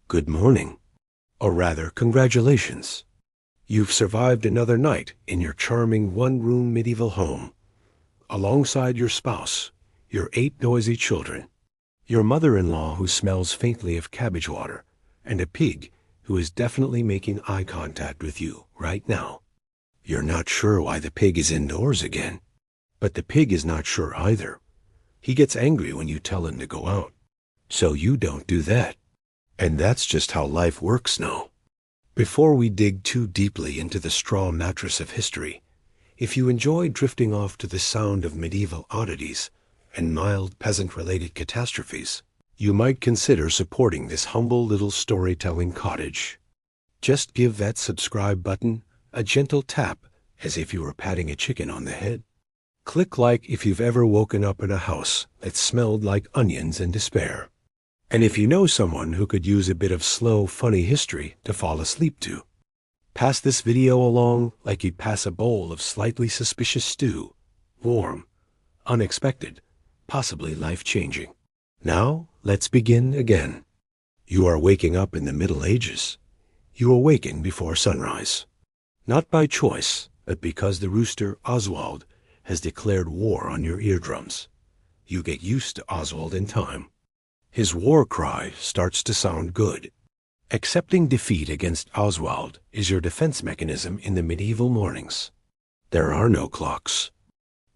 Good morning. Or rather, congratulations. You've survived another night in your charming one-room medieval home, alongside your spouse, your 8 noisy children, your mother-in-law who smells faintly of cabbage water, and a pig who is definitely making eye contact with you right now. You're not sure why the pig is indoors again, but the pig is not sure either. He gets angry when you tell him to go out, so you don't do that. And that's just how life works now. Before we dig too deeply into the straw mattress of history, if you enjoy drifting off to the sound of medieval oddities and mild peasant-related catastrophes, you might consider supporting this humble little storytelling cottage. Just give that subscribe button a gentle tap as if you were patting a chicken on the head. Click like if you've ever woken up in a house that smelled like onions and despair. And if you know someone who could use a bit of slow, funny history to fall asleep to, pass this video along like you'd pass a bowl of slightly suspicious stew. Warm, unexpected, possibly life-changing. Now, let's begin again. You are waking up in the Middle Ages. You awaken before sunrise. Not by choice, but because the rooster Oswald has declared war on your eardrums. You get used to Oswald in time. His war cry starts to sound good. Accepting defeat against Oswald is your defense mechanism in the medieval mornings. There are no clocks.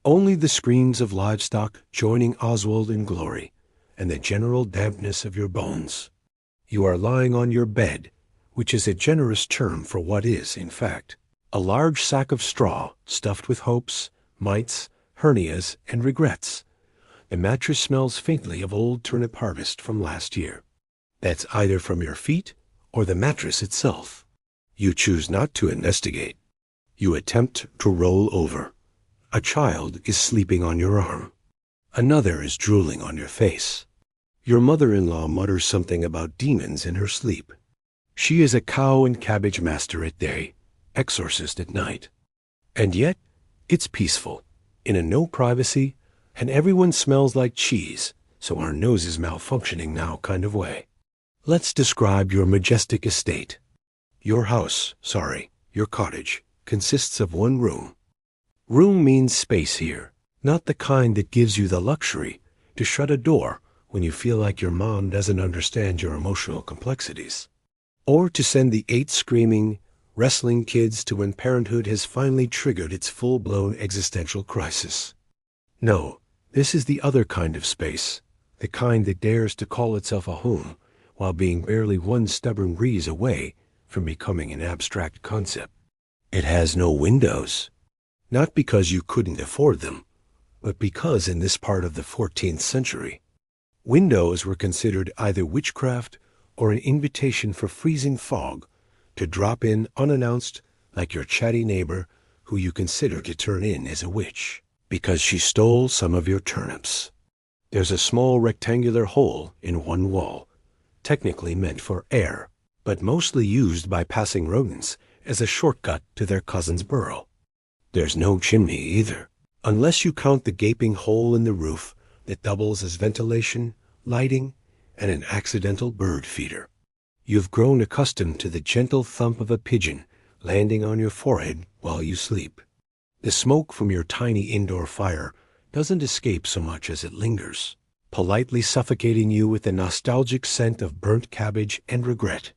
Only the screams of livestock joining Oswald in glory and the general dampness of your bones. You are lying on your bed, which is a generous term for what is, in fact, a large sack of straw stuffed with hopes, mites, hernias, and regrets. The mattress smells faintly of old turnip harvest from last year. That's either from your feet or the mattress itself. You choose not to investigate. You attempt to roll over. A child is sleeping on your arm. Another is drooling on your face. Your mother-in-law mutters something about demons in her sleep. She is a cow and cabbage master at day, exorcist at night. And yet, it's peaceful, in a no privacy, and everyone smells like cheese, so our nose is malfunctioning now kind of way. Let's describe your majestic estate. Your your cottage, consists of one room. Room means space here, not the kind that gives you the luxury to shut a door when you feel like your mom doesn't understand your emotional complexities, or to send the 8 screaming, wrestling kids to when parenthood has finally triggered its full-blown existential crisis. No, this is the other kind of space, the kind that dares to call itself a home while being barely one stubborn breeze away from becoming an abstract concept. It has no windows, not because you couldn't afford them, but because in this part of the 14th century, windows were considered either witchcraft or an invitation for freezing fog to drop in unannounced like your chatty neighbor who you consider to turn in as a witch because she stole some of your turnips. There's a small rectangular hole in one wall, technically meant for air, but mostly used by passing rodents as a shortcut to their cousin's burrow. There's no chimney either, unless you count the gaping hole in the roof that doubles as ventilation, lighting, and an accidental bird feeder. You've grown accustomed to the gentle thump of a pigeon landing on your forehead while you sleep. The smoke from your tiny indoor fire doesn't escape so much as it lingers, politely suffocating you with the nostalgic scent of burnt cabbage and regret.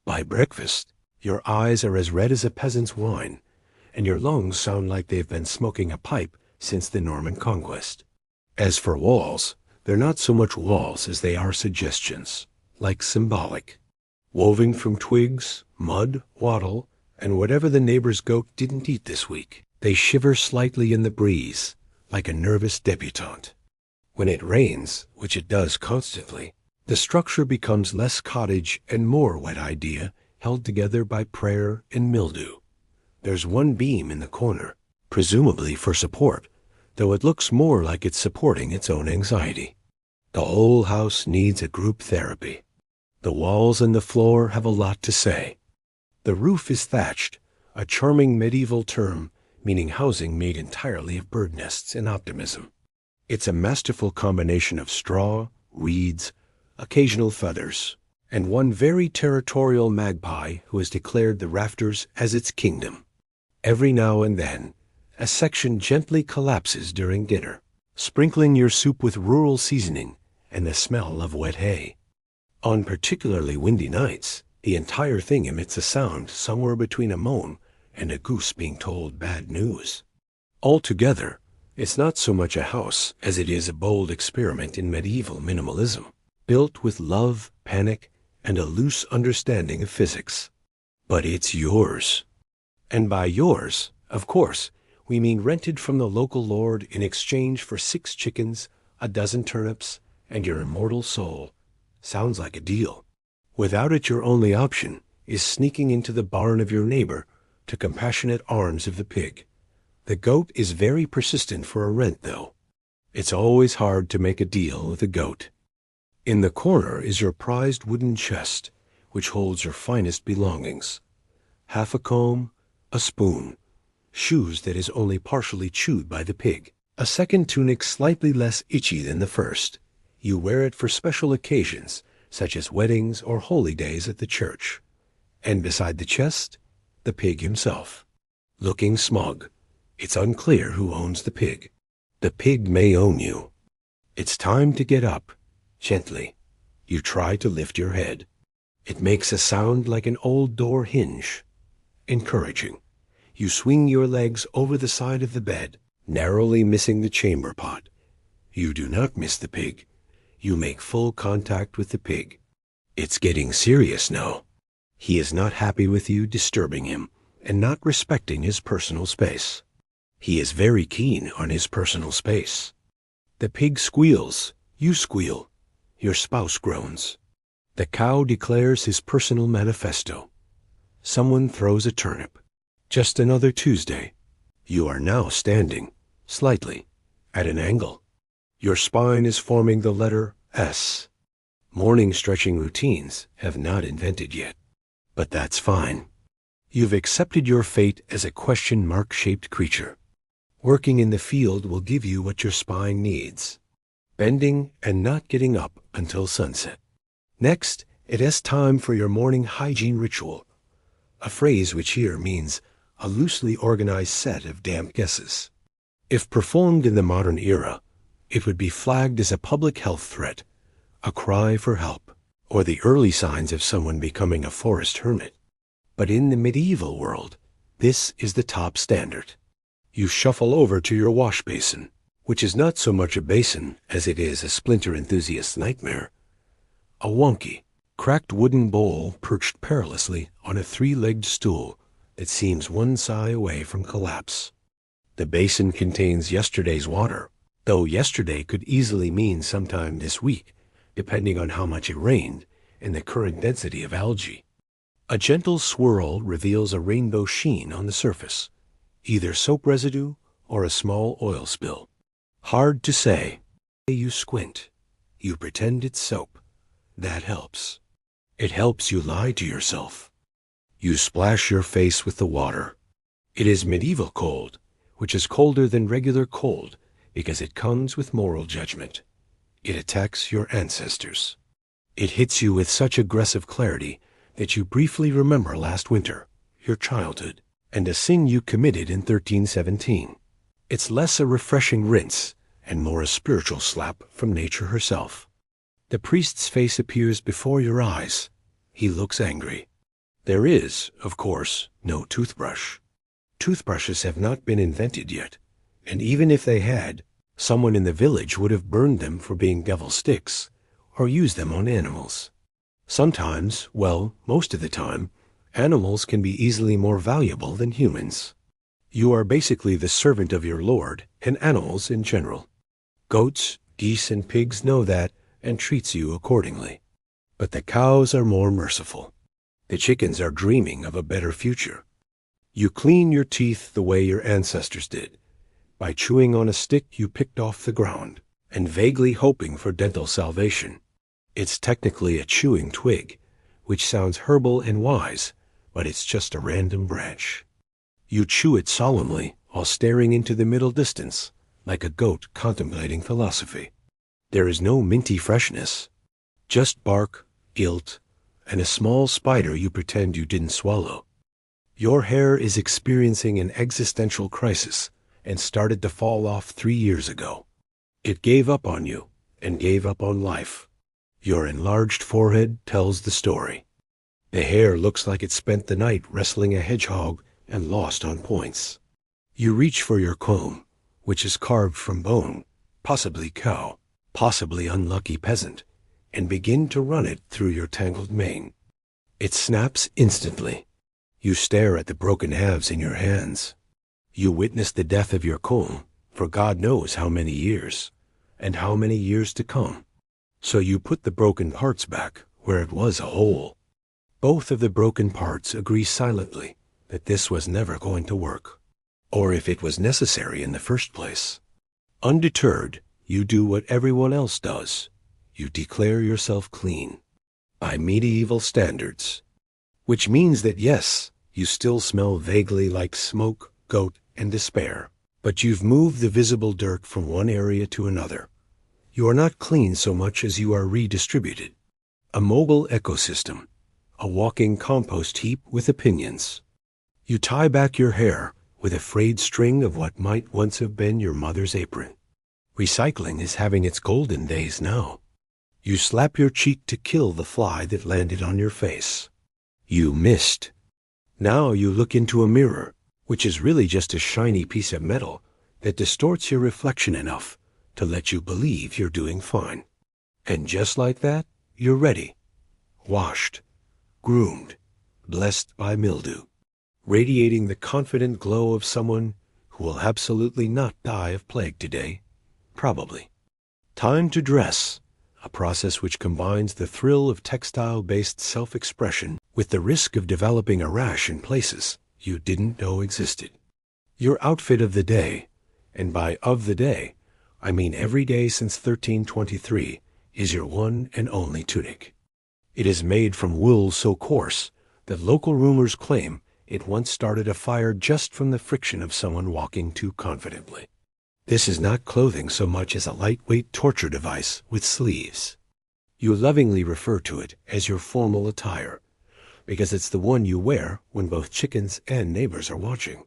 By breakfast, your eyes are as red as a peasant's wine, and your lungs sound like they've been smoking a pipe since the Norman conquest. As for walls, they're not so much walls as they are suggestions, like symbolic. Woven from twigs, mud, wattle, and whatever the neighbor's goat didn't eat this week, they shiver slightly in the breeze, like a nervous debutante. When it rains, which it does constantly, the structure becomes less cottage and more wet idea held together by prayer and mildew. There's one beam in the corner, presumably for support, though it looks more like it's supporting its own anxiety. The whole house needs a group therapy. The walls and the floor have a lot to say. The roof is thatched, a charming medieval term meaning housing made entirely of bird nests and optimism. It's a masterful combination of straw, reeds, occasional feathers, and one very territorial magpie who has declared the rafters as its kingdom. Every now and then, a section gently collapses during dinner, sprinkling your soup with rural seasoning and the smell of wet hay. On particularly windy nights, the entire thing emits a sound somewhere between a moan and a goose being told bad news. Altogether, it's not so much a house as it is a bold experiment in medieval minimalism, built with love, panic, and a loose understanding of physics. But it's yours. And by yours, of course, we mean rented from the local lord in exchange for 6 chickens, a dozen turnips, and your immortal soul. Sounds like a deal. Without it, your only option is sneaking into the barn of your neighbor to compassionate arms of the pig. The goat is very persistent for a rent, though. It's always hard to make a deal with a goat. In the corner is your prized wooden chest, which holds your finest belongings. Half a comb, a spoon, shoes that is only partially chewed by the pig, a second tunic slightly less itchy than the first. You wear it for special occasions, such as weddings or holy days at the church. And beside the chest, the pig himself. Looking smug, it's unclear who owns the pig. The pig may own you. It's time to get up. Gently, you try to lift your head. It makes a sound like an old door hinge. Encouraging. You swing your legs over the side of the bed, narrowly missing the chamber pot. You do not miss the pig. You make full contact with the pig. It's getting serious now. He is not happy with you disturbing him and not respecting his personal space. He is very keen on his personal space. The pig squeals. You squeal. Your spouse groans. The cow declares his personal manifesto. Someone throws a turnip. Just another Tuesday. You are now standing, slightly, at an angle. Your spine is forming the letter S. Morning stretching routines have not invented yet. But that's fine. You've accepted your fate as a question mark-shaped creature. Working in the field will give you what your spine needs. Bending and not getting up until sunset. Next, it is time for your morning hygiene ritual, a phrase which here means a loosely organized set of damp guesses. If performed in the modern era, it would be flagged as a public health threat, a cry for help, or the early signs of someone becoming a forest hermit. But in the medieval world, this is the top standard. You shuffle over to your wash basin, which is not so much a basin as it is a splinter enthusiast's nightmare. A wonky, cracked wooden bowl perched perilously on a 3-legged stool that seems one sigh away from collapse. The basin contains yesterday's water, though yesterday could easily mean sometime this week, depending on how much it rained and the current density of algae. A gentle swirl reveals a rainbow sheen on the surface, either soap residue or a small oil spill. Hard to say. You squint. You pretend it's soap. That helps. It helps you lie to yourself. You splash your face with the water. It is medieval cold, which is colder than regular cold because it comes with moral judgment. It attacks your ancestors. It hits you with such aggressive clarity that you briefly remember last winter, your childhood, and a sin you committed in 1317. It's less a refreshing rinse and more a spiritual slap from nature herself. The priest's face appears before your eyes. He looks angry. There is, of course, no toothbrush. Toothbrushes have not been invented yet, and even if they had, someone in the village would have burned them for being devil sticks, or used them on animals. Sometimes, well, most of the time, animals can be easily more valuable than humans. You are basically the servant of your lord, and animals in general. Goats, geese, and pigs know that and treats you accordingly. But the cows are more merciful. The chickens are dreaming of a better future. You clean your teeth the way your ancestors did, by chewing on a stick you picked off the ground, and vaguely hoping for dental salvation. It's technically a chewing twig, which sounds herbal and wise, but it's just a random branch. You chew it solemnly while staring into the middle distance, like a goat contemplating philosophy. There is no minty freshness, just bark, guilt, and a small spider you pretend you didn't swallow. Your hair is experiencing an existential crisis and started to fall off 3 years ago. It gave up on you and gave up on life. Your enlarged forehead tells the story. The hair looks like it spent the night wrestling a hedgehog and lost on points. You reach for your comb, which is carved from bone, possibly cow, possibly unlucky peasant, and begin to run it through your tangled mane. It snaps instantly. You stare at the broken halves in your hands. You witness the death of your comb for God knows how many years, and how many years to come. So you put the broken parts back where it was a whole. Both of the broken parts agree silently that this was never going to work, or if it was necessary in the first place. Undeterred, you do what everyone else does. You declare yourself clean, by medieval standards. Which means that yes, you still smell vaguely like smoke, goat, and despair, but you've moved the visible dirt from one area to another. You are not clean so much as you are redistributed. A mobile ecosystem, a walking compost heap with opinions. You tie back your hair with a frayed string of what might once have been your mother's apron. Recycling is having its golden days now. You slap your cheek to kill the fly that landed on your face. You missed. Now you look into a mirror, which is really just a shiny piece of metal that distorts your reflection enough to let you believe you're doing fine. And just like that, you're ready. Washed, groomed, blessed by mildew, radiating the confident glow of someone who will absolutely not die of plague today, probably. Time to dress, a process which combines the thrill of textile-based self-expression with the risk of developing a rash in places you didn't know existed. Your outfit of the day, and by of the day, I mean every day since 1323, is your one and only tunic. It is made from wool so coarse that local rumors claim it once started a fire just from the friction of someone walking too confidently. This is not clothing so much as a lightweight torture device with sleeves. You lovingly refer to it as your formal attire, because it's the one you wear when both chickens and neighbors are watching.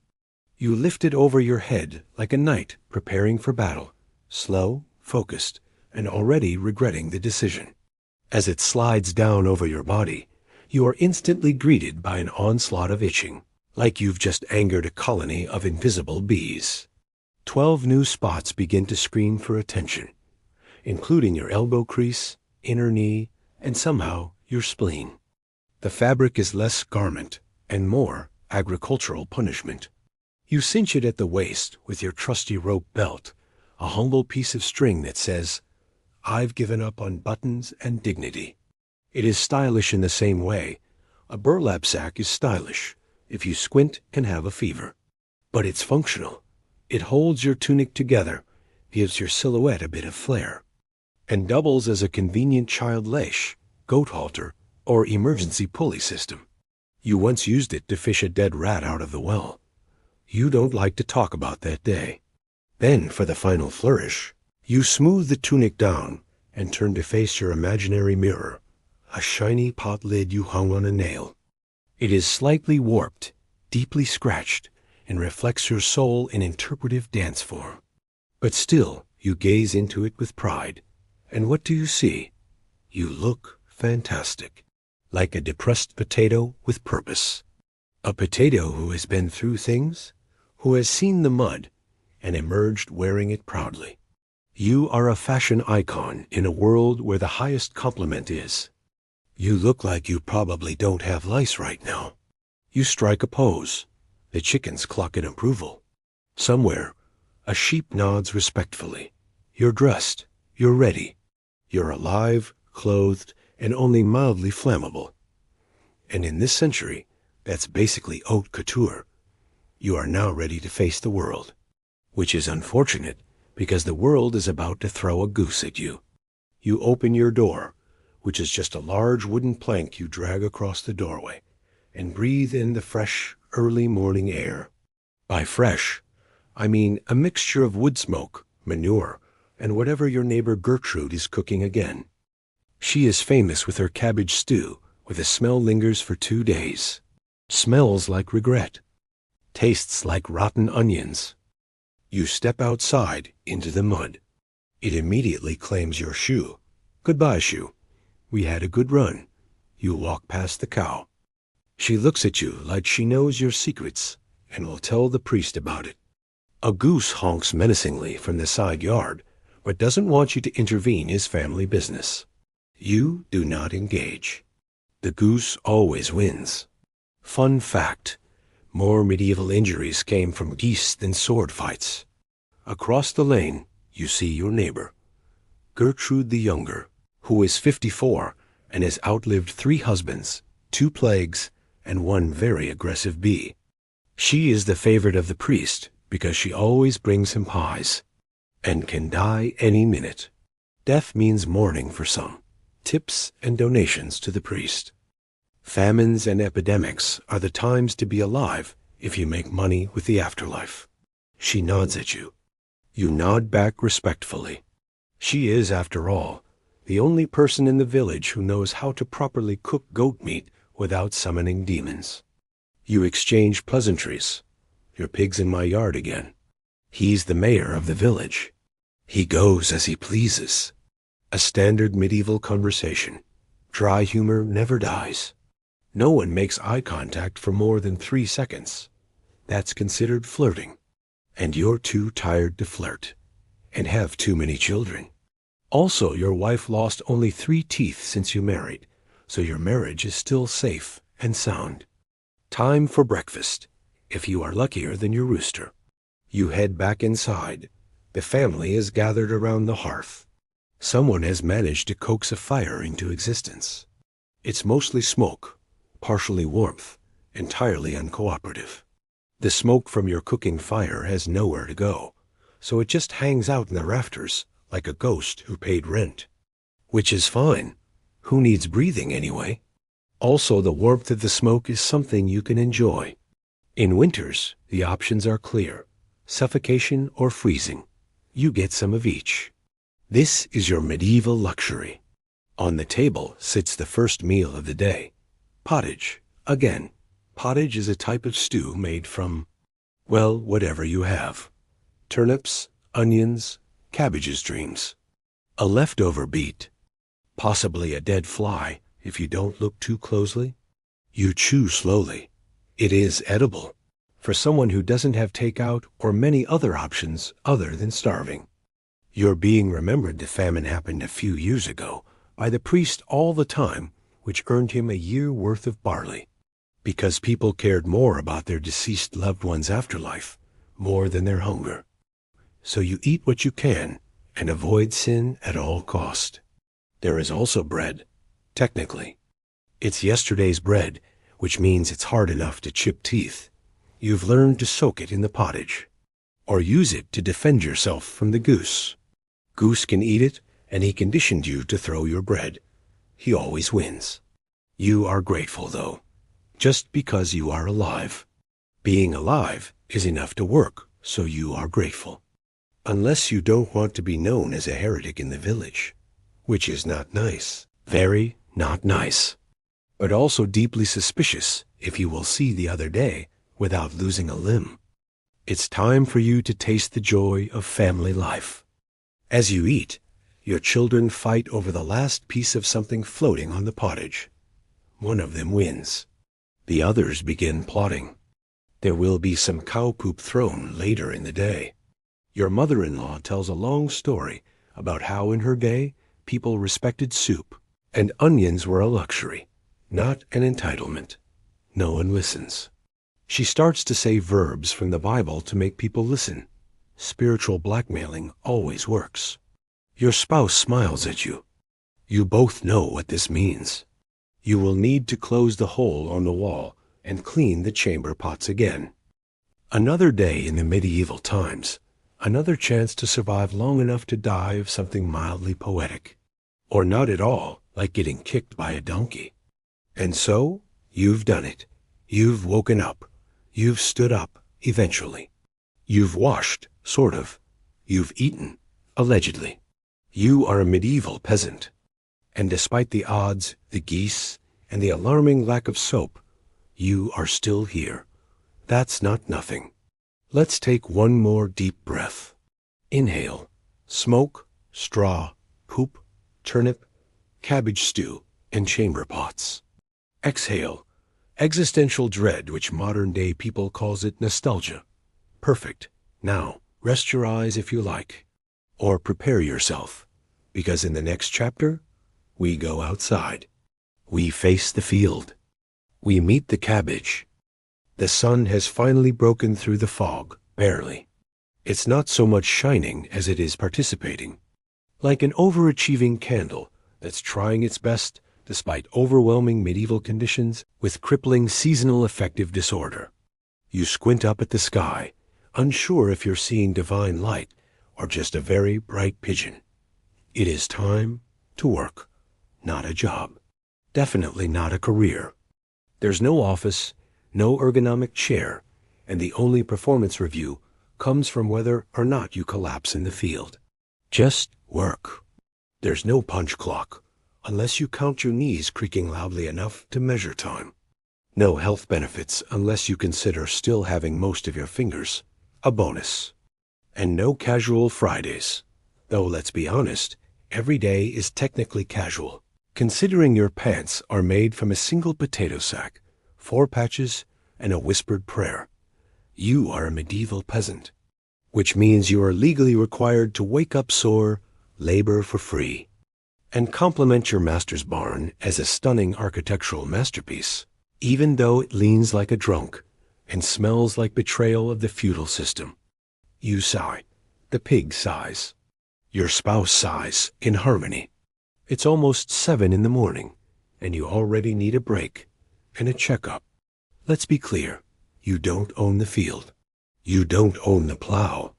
You lift it over your head like a knight preparing for battle, slow, focused, and already regretting the decision. As it slides down over your body, you are instantly greeted by an onslaught of itching, like you've just angered a colony of invisible bees. 12 new spots begin to scream for attention, including your elbow crease, inner knee, and somehow your spleen. The fabric is less garment and more agricultural punishment. You cinch it at the waist with your trusty rope belt, a humble piece of string that says, "I've given up on buttons and dignity." It is stylish in the same way. A burlap sack is stylish, if you squint and have a fever. But it's functional. It holds your tunic together, gives your silhouette a bit of flair, and doubles as a convenient child leash, goat halter, or emergency pulley system. You once used it to fish a dead rat out of the well. You don't like to talk about that day. Then, for the final flourish, you smooth the tunic down and turn to face your imaginary mirror, a shiny pot lid you hung on a nail. It is slightly warped, deeply scratched, and reflects your soul in interpretive dance form. But still, you gaze into it with pride. And what do you see? You look fantastic, like a depressed potato with purpose. A potato who has been through things, who has seen the mud, and emerged wearing it proudly. You are a fashion icon in a world where the highest compliment is, "You look like you probably don't have lice right now." You strike a pose. The chickens cluck in approval. Somewhere, a sheep nods respectfully. You're dressed. You're ready. You're alive, clothed, and only mildly flammable. And in this century, that's basically haute couture. You are now ready to face the world, which is unfortunate because the world is about to throw a goose at you. You open your door, which is just a large wooden plank you drag across the doorway, and breathe in the fresh, early morning air. By fresh, I mean a mixture of wood smoke, manure, and whatever your neighbor Gertrude is cooking again. She is famous with her cabbage stew, where the smell lingers for 2 days. Smells like regret. Tastes like rotten onions. You step outside into the mud. It immediately claims your shoe. Goodbye, shoe. We had a good run. You walk past the cow. She looks at you like she knows your secrets and will tell the priest about it. A goose honks menacingly from the side yard, but doesn't want you to intervene his family business. You do not engage. The goose always wins. Fun fact: more medieval injuries came from geese than sword fights. Across the lane, you see your neighbor, Gertrude the Younger, who is 54 and has outlived 3 husbands, 2 plagues, and 1 very aggressive bee. She is the favorite of the priest because she always brings him pies, and can die any minute. Death means mourning for some, tips and donations to the priest. Famines and epidemics are the times to be alive if you make money with the afterlife. She nods at you. You nod back respectfully. She is, after all, the only person in the village who knows how to properly cook goat meat without summoning demons. You exchange pleasantries. Your pig's in my yard again. He's the mayor of the village. He goes as he pleases. A standard medieval conversation. Dry humor never dies. No one makes eye contact for more than 3 seconds. That's considered flirting. And you're too tired to flirt, and have too many children. Also, your wife lost only 3 teeth since you married, so your marriage is still safe and sound. Time for breakfast, if you are luckier than your rooster. You head back inside. The family is gathered around the hearth. Someone has managed to coax a fire into existence. It's mostly smoke, partially warmth, entirely uncooperative. The smoke from your cooking fire has nowhere to go, so it just hangs out in the rafters like a ghost who paid rent. Which is fine. Who needs breathing anyway? Also, the warmth of the smoke is something you can enjoy. In winters, the options are clear: suffocation or freezing. You get some of each. This is your medieval luxury. On the table sits the first meal of the day. Pottage. Again, pottage is a type of stew made from, well, whatever you have. Turnips, onions, cabbage's dreams. A leftover beet. Possibly a dead fly if you don't look too closely. You chew slowly. It is edible for someone who doesn't have takeout or many other options other than starving. You're being remembered the famine happened a few years ago by the priest all the time, which earned him a year worth of barley, because people cared more about their deceased loved one's afterlife more than their hunger. So you eat what you can and avoid sin at all cost. There is also bread. Technically, it's yesterday's bread, which means it's hard enough to chip teeth. You've learned to soak it in the pottage, or use it to defend yourself from the goose. Goose can eat it, and he conditioned you to throw your bread. He always wins. You are grateful, though, just because you are alive. Being alive is enough to work, so you are grateful. Unless you don't want to be known as a heretic in the village, which is not nice. Very not nice. But also deeply suspicious if you will see the other day without losing a limb. It's time for you to taste the joy of family life. As you eat, your children fight over the last piece of something floating on the pottage. One of them wins. The others begin plotting. There will be some cow poop thrown later in the day. Your mother-in-law tells a long story about how in her day people respected soup, and onions were a luxury, not an entitlement. No one listens. She starts to say verbs from the Bible to make people listen. Spiritual blackmailing always works. Your spouse smiles at you. You both know what this means. You will need to close the hole on the wall and clean the chamber pots again. Another day in the medieval times, another chance to survive long enough to die of something mildly poetic, or not at all, like getting kicked by a donkey. And so, you've done it. You've woken up. You've stood up, eventually. You've washed, sort of. You've eaten, allegedly. You are a medieval peasant. And despite the odds, the geese, and the alarming lack of soap, you are still here. That's not nothing. Let's take one more deep breath. Inhale. Smoke, straw, poop, turnip, cabbage stew, and chamber pots. Exhale. Existential dread, which modern-day people calls it nostalgia. Perfect. Now, rest your eyes if you like. Or prepare yourself, because in the next chapter, we go outside. We face the field. We meet the cabbage. The sun has finally broken through the fog, barely. It's not so much shining as it is participating. Like an overachieving candle that's trying its best despite overwhelming medieval conditions with crippling seasonal affective disorder. You squint up at the sky, unsure if you're seeing divine light or just a very bright pigeon. It is time to work, not a job. Definitely not a career. There's no office, no ergonomic chair, and the only performance review comes from whether or not you collapse in the field. Just work. There's no punch clock, unless you count your knees creaking loudly enough to measure time. No health benefits unless you consider still having most of your fingers a bonus. And no casual Fridays. Though let's be honest, every day is technically casual, considering your pants are made from a single potato sack, 4 patches, and a whispered prayer. You are a medieval peasant, which means you are legally required to wake up sore, labor for free, and compliment your master's barn as a stunning architectural masterpiece, even though it leans like a drunk and smells like betrayal of the feudal system. You sigh. The pig sighs. Your spouse sighs in harmony. It's almost 7 in the morning, and you already need a break and a checkup. Let's be clear. You don't own the field. You don't own the plow.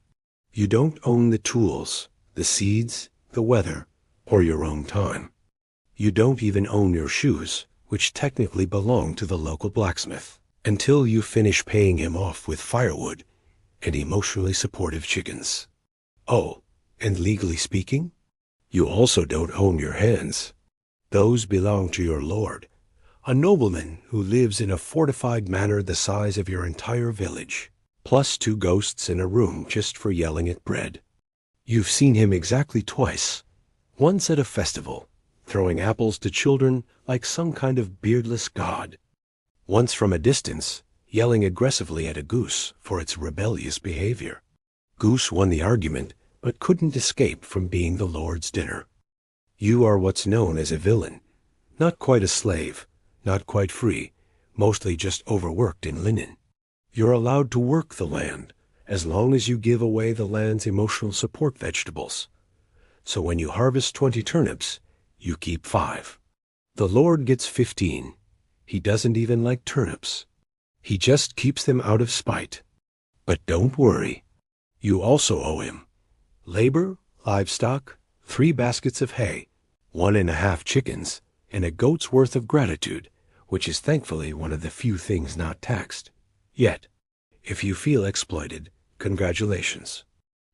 You don't own the tools, the seeds, the weather, or your own time. You don't even own your shoes, which technically belong to the local blacksmith, until you finish paying him off with firewood and emotionally supportive chickens. Oh, and legally speaking, you also don't own your hands. Those belong to your lord, a nobleman who lives in a fortified manor the size of your entire village, plus 2 ghosts in a room just for yelling at bread. You've seen him exactly twice, once at a festival, throwing apples to children like some kind of beardless god. Once from a distance, yelling aggressively at a goose for its rebellious behavior. Goose won the argument, but couldn't escape from being the Lord's dinner. You are what's known as a villain, not quite a slave, not quite free, mostly just overworked in linen. You're allowed to work the land, as long as you give away the land's emotional support vegetables. So when you harvest 20 turnips, you keep 5. The Lord gets 15. He doesn't even like turnips. He just keeps them out of spite. But don't worry. You also owe him labor, livestock, 3 baskets of hay, 1.5 chickens, and a goat's worth of gratitude, which is thankfully one of the few things not taxed. Yet, if you feel exploited, congratulations.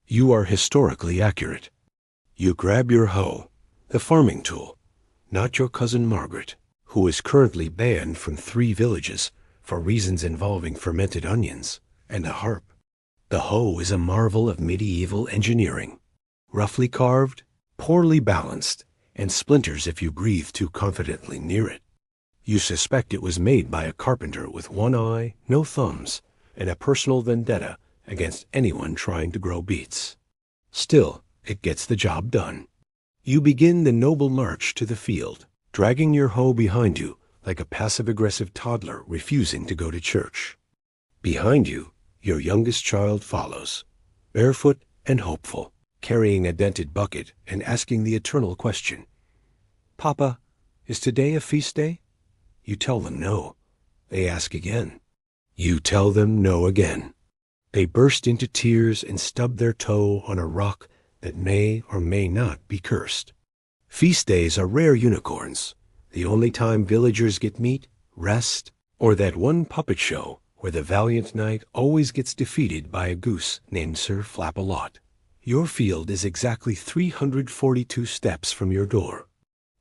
You are historically accurate. You grab your hoe, the farming tool, not your cousin Margaret, who is currently banned from 3 villages for reasons involving fermented onions and a harp. The hoe is a marvel of medieval engineering, roughly carved, poorly balanced, and splinters if you breathe too confidently near it. You suspect it was made by a carpenter with 1 eye, no thumbs, and a personal vendetta against anyone trying to grow beets. Still, it gets the job done. You begin the noble march to the field, dragging your hoe behind you like a passive-aggressive toddler refusing to go to church. Behind you, your youngest child follows, barefoot and hopeful, carrying a dented bucket and asking the eternal question, "Papa, is today a feast day?" You tell them no. They ask again. You tell them no again. They burst into tears and stub their toe on a rock that may or may not be cursed. Feast days are rare unicorns, the only time villagers get meat, rest, or that one puppet show where the valiant knight always gets defeated by a goose named Sir Flap-a-Lot. Your field is exactly 342 steps from your door.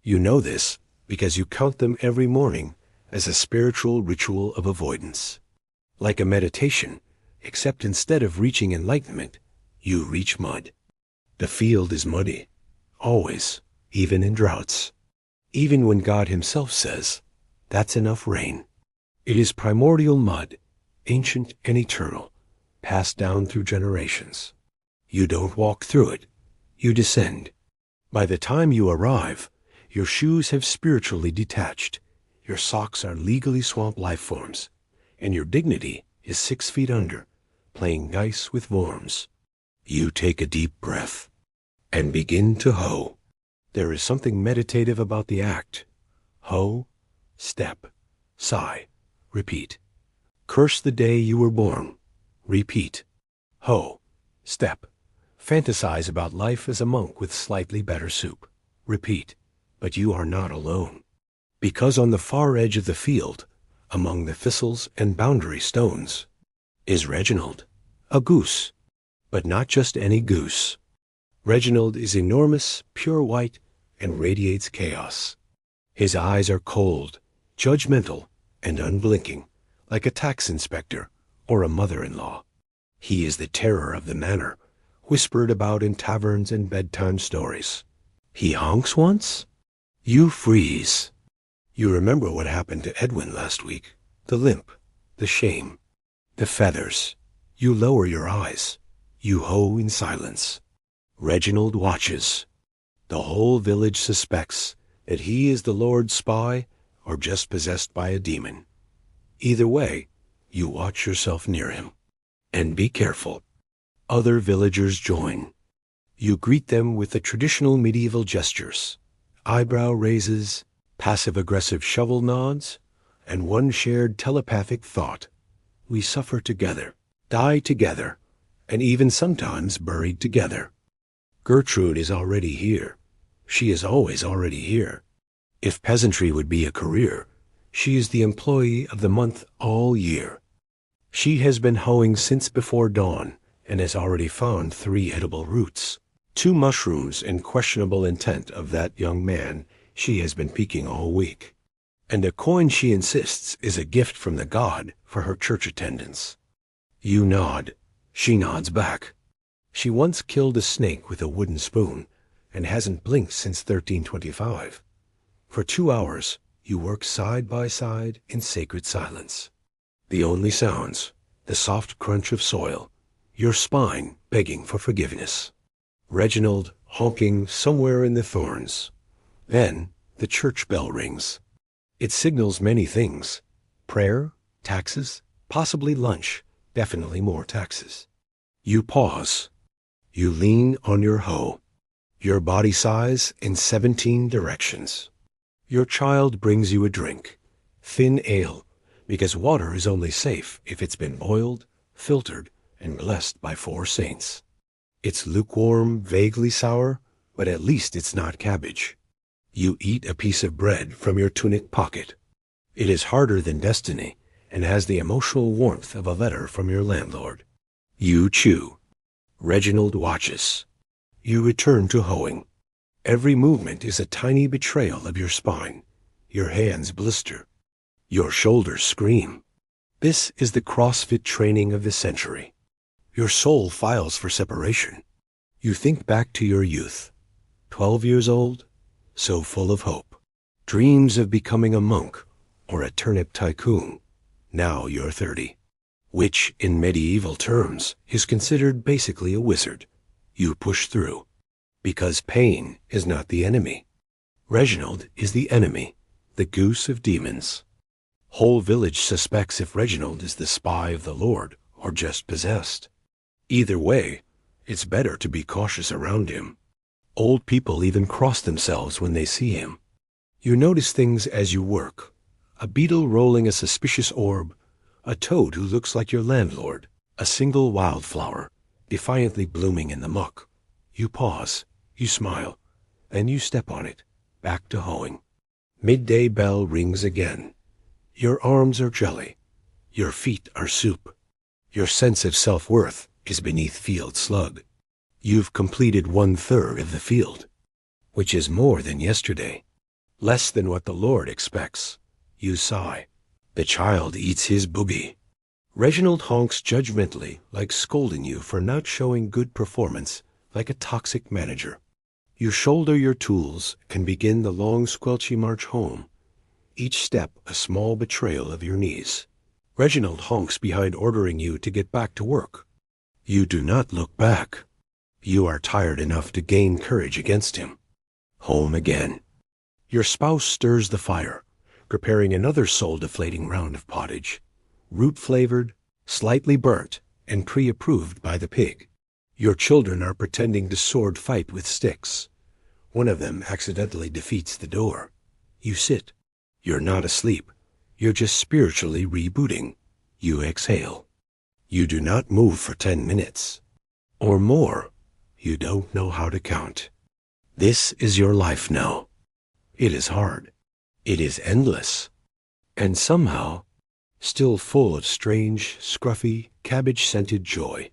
You know this because you count them every morning as a spiritual ritual of avoidance. Like a meditation, except instead of reaching enlightenment, you reach mud. The field is muddy, always, even in droughts. Even when God himself says, "That's enough rain." It is primordial mud, ancient and eternal, passed down through generations. You don't walk through it, you descend. By the time you arrive, your shoes have spiritually detached, your socks are legally swamp life forms, and your dignity is 6 feet under, playing dice with worms. You take a deep breath and begin to hoe. There is something meditative about the act. Hoe, step, sigh, repeat. Curse the day you were born. Repeat. Hoe, step. Fantasize about life as a monk with slightly better soup. Repeat. But you are not alone. Because on the far edge of the field, among the thistles and boundary stones, is Reginald, a goose. But not just any goose. Reginald is enormous, pure white, and radiates chaos. His eyes are cold, judgmental, and unblinking, like a tax inspector or a mother-in-law. He is the terror of the manor, whispered about in taverns and bedtime stories. He honks once? You freeze. You remember what happened to Edwin last week. The limp, the shame, the feathers. You lower your eyes. You hoe in silence. Reginald watches. The whole village suspects that he is the Lord's spy or just possessed by a demon. Either way, you watch yourself near him. And be careful. Other villagers join. You greet them with the traditional medieval gestures, eyebrow raises, passive-aggressive shovel nods, and one shared telepathic thought. We suffer together, die together, and even sometimes buried together. Gertrude is already here. She is always already here. If peasantry would be a career, she is the employee of the month all year. She has been hoeing since before dawn and has already found 3 edible roots, 2 mushrooms in questionable intent of that young man she has been peeking all week, and a coin she insists is a gift from the god for her church attendance. You nod. She nods back. She once killed a snake with a wooden spoon and hasn't blinked since 1325. For 2 hours, you work side by side in sacred silence. The only sounds, the soft crunch of soil, your spine begging for forgiveness. Reginald honking somewhere in the thorns. Then the church bell rings. It signals many things. Prayer, taxes, possibly lunch, definitely more taxes. You pause. You lean on your hoe. Your body sighs in 17 directions. Your child brings you a drink. Thin ale, because water is only safe if it's been boiled, filtered, and blessed by 4 saints. It's lukewarm, vaguely sour, but at least it's not cabbage. You eat a piece of bread from your tunic pocket. It is harder than destiny and has the emotional warmth of a letter from your landlord. You chew. Reginald watches. You return to hoeing. Every movement is a tiny betrayal of your spine. Your hands blister. Your shoulders scream. This is the CrossFit training of the century. Your soul files for separation. You think back to your youth. 12 years old, so full of hope. Dreams of becoming a monk or a turnip tycoon. Now you're 30. Which, in medieval terms, is considered basically a wizard. You push through. Because pain is not the enemy. Reginald is the enemy, the goose of demons. Whole village suspects if Reginald is the spy of the Lord or just possessed. Either way, it's better to be cautious around him. Old people even cross themselves when they see him. You notice things as you work. A beetle rolling a suspicious orb, a toad who looks like your landlord, a single wildflower, defiantly blooming in the muck. You pause, you smile, then you step on it, back to hoeing. Midday bell rings again. Your arms are jelly. Your feet are soup. Your sense of self-worth is beneath field slug. You've completed 1/3 of the field, which is more than yesterday. Less than what the Lord expects. You sigh. The child eats his boogie. Reginald honks judgmentally, like scolding you for not showing good performance, like a toxic manager. You shoulder your tools and begin the long squelchy march home, each step a small betrayal of your knees. Reginald honks behind ordering you to get back to work. You do not look back. You are tired enough to gain courage against him. Home again. Your spouse stirs the fire, preparing another soul-deflating round of pottage, root-flavored, slightly burnt, and pre-approved by the pig. Your children are pretending to sword fight with sticks. One of them accidentally defeats the door. You sit. You're not asleep. You're just spiritually rebooting. You exhale. You do not move for 10 minutes. Or more. You don't know how to count. This is your life now. It is hard. It is endless. And somehow, still full of strange, scruffy, cabbage-scented joy.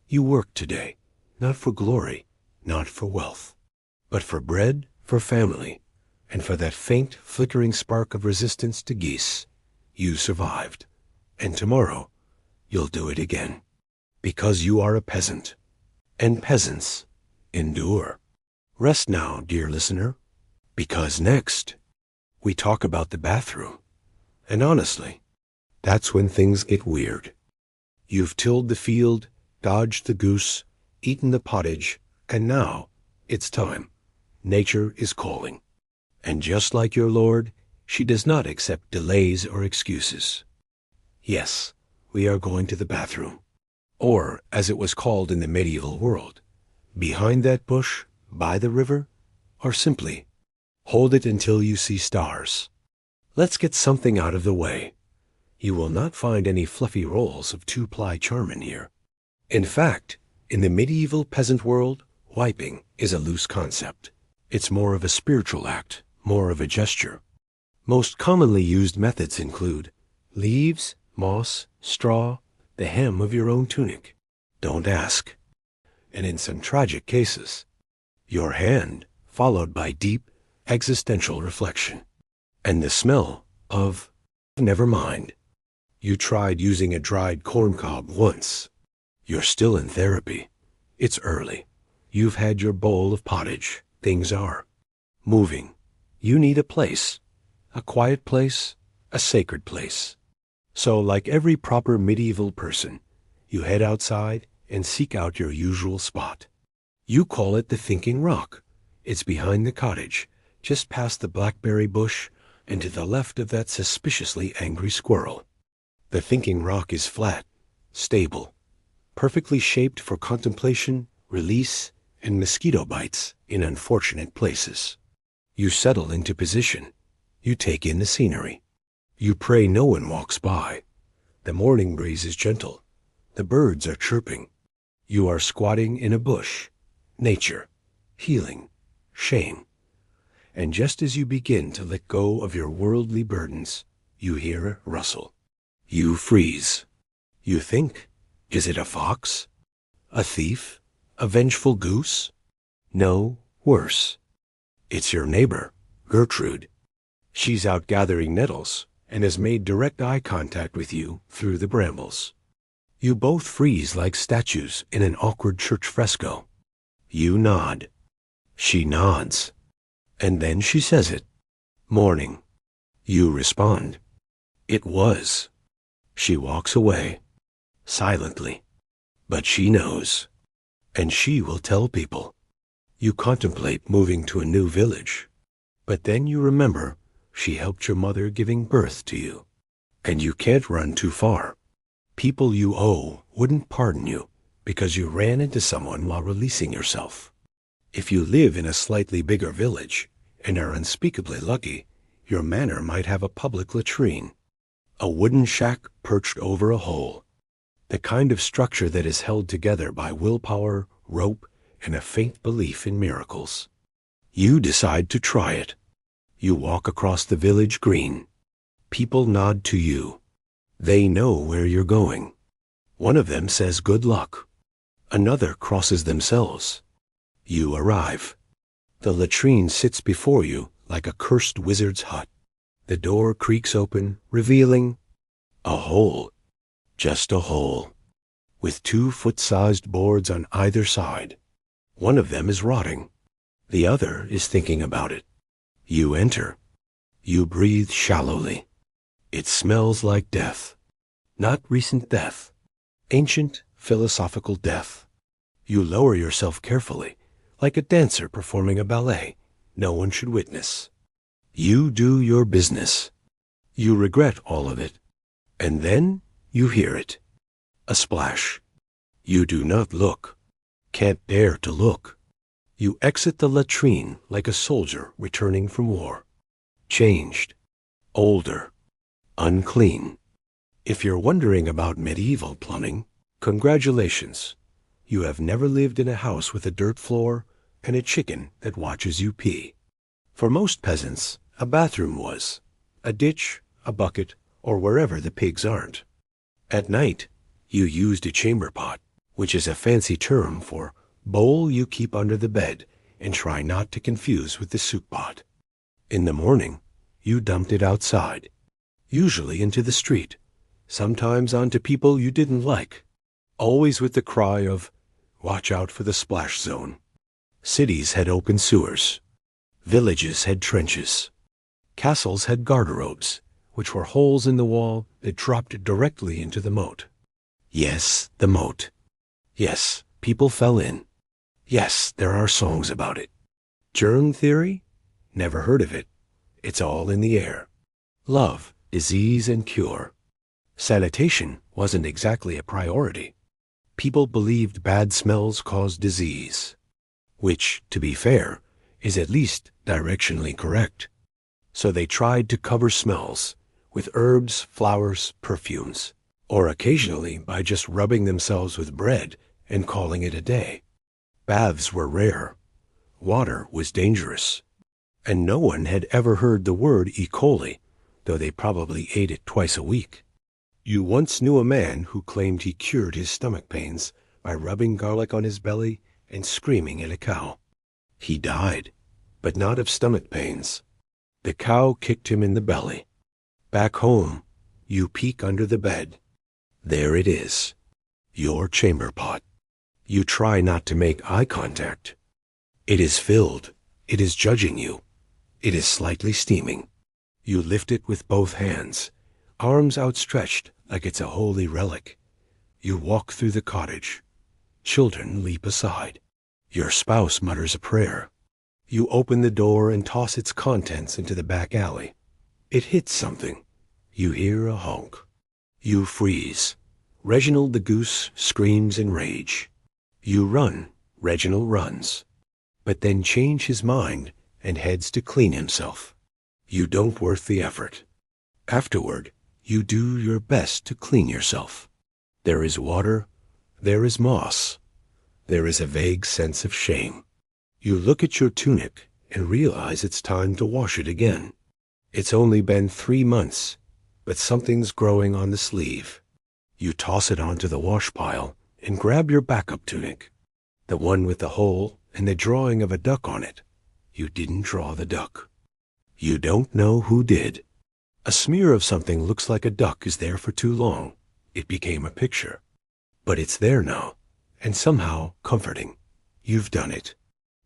You work today, not for glory, not for wealth, but for bread, for family, and for that faint, flickering spark of resistance to geese. You survived. And tomorrow, you'll do it again. Because you are a peasant. And peasants endure. Rest now, dear listener, because next, we talk about the bathroom. And honestly, that's when things get weird. You've tilled the field, dodged the goose, eaten the pottage, and now it's time. Nature is calling. And just like your Lord, she does not accept delays or excuses. Yes, we are going to the bathroom. Or, as it was called in the medieval world, behind that bush, by the river, or simply, hold it until you see stars. Let's get something out of the way. You will not find any fluffy rolls of two-ply charm in here. In fact, in the medieval peasant world, wiping is a loose concept. It's more of a spiritual act, more of a gesture. Most commonly used methods include leaves, moss, straw, the hem of your own tunic. Don't ask. And in some tragic cases, your hand followed by deep, existential reflection. And the smell of never mind. You tried using a dried corn cob once. You're still in therapy. It's early. You've had your bowl of pottage. Things are moving. You need a place. A quiet place. A sacred place. So, like every proper medieval person, you head outside and seek out your usual spot. You call it the Thinking Rock. It's behind the cottage, just past the blackberry bush, and to the left of that suspiciously angry squirrel. The Thinking Rock is flat, stable, perfectly shaped for contemplation, release, and mosquito bites in unfortunate places. You settle into position. You take in the scenery. You pray no one walks by. The morning breeze is gentle. The birds are chirping. You are squatting in a bush. Nature, healing, shame. And just as you begin to let go of your worldly burdens, you hear a rustle. You freeze. You think, is it a fox? A thief? A vengeful goose? No, worse. It's your neighbor, Gertrude. She's out gathering nettles and has made direct eye contact with you through the brambles. You both freeze like statues in an awkward church fresco. You nod. She nods. And then she says it. Morning. You respond. It was. She walks away. Silently. But she knows. And she will tell people. You contemplate moving to a new village. But then you remember she helped your mother giving birth to you. And you can't run too far. People you owe wouldn't pardon you because you ran into someone while releasing yourself. If you live in a slightly bigger village and are unspeakably lucky, your manor might have a public latrine. A wooden shack perched over a hole. The kind of structure that is held together by willpower, rope, and a faint belief in miracles. You decide to try it. You walk across the village green. People nod to you. They know where you're going. One of them says good luck. Another crosses themselves. You arrive. The latrine sits before you like a cursed wizard's hut. The door creaks open, revealing a hole, just a hole, with 2-foot-sized boards on either side. One of them is rotting. The other is thinking about it. You enter. You breathe shallowly. It smells like death. Not recent death. Ancient, philosophical death. You lower yourself carefully, like a dancer performing a ballet. No one should witness. You do your business. You regret all of it. And then you hear it. A splash. You do not look. Can't dare to look. You exit the latrine like a soldier returning from war. Changed. Older. Unclean. If you're wondering about medieval plumbing, congratulations. You have never lived in a house with a dirt floor and a chicken that watches you pee. For most peasants, a bathroom was a ditch, a bucket, or wherever the pigs aren't. At night, you used a chamber pot, which is a fancy term for bowl you keep under the bed and try not to confuse with the soup pot. In the morning, you dumped it outside, usually into the street, sometimes onto people you didn't like, always with the cry of, "Watch out for the splash zone." Cities had open sewers. Villages had trenches. Castles had garderobes, which were holes in the wall that dropped directly into the moat. Yes, the moat. Yes, people fell in. Yes, there are songs about it. Germ theory? Never heard of it. It's all in the air. Love, disease, and cure. Sanitation wasn't exactly a priority. People believed bad smells caused disease, which, to be fair, is at least directionally correct. So they tried to cover smells with herbs, flowers, perfumes, or occasionally by just rubbing themselves with bread and calling it a day. Baths were rare. Water was dangerous. And no one had ever heard the word E. coli, though they probably ate it twice a week. You once knew a man who claimed he cured his stomach pains by rubbing garlic on his belly and screaming at a cow. He died, but not of stomach pains. The cow kicked him in the belly. Back home, you peek under the bed. There it is, your chamber pot. You try not to make eye contact. It is filled. It is judging you. It is slightly steaming. You lift it with both hands, arms outstretched like it's a holy relic. You walk through the cottage. Children leap aside. Your spouse mutters a prayer. You open the door and toss its contents into the back alley. It hits something. You hear a honk. You freeze. Reginald the goose screams in rage. You run. Reginald runs, but then change his mind and heads to clean himself. You don't worth the effort. Afterward, you do your best to clean yourself. There is water. There is moss. There is a vague sense of shame. You look at your tunic and realize it's time to wash it again. It's only been 3 months, but something's growing on the sleeve. You toss it onto the wash pile and grab your backup tunic, the one with the hole and the drawing of a duck on it. You didn't draw the duck. You don't know who did. A smear of something looks like a duck is there for too long. It became a picture. But it's there now, and somehow comforting. You've done it.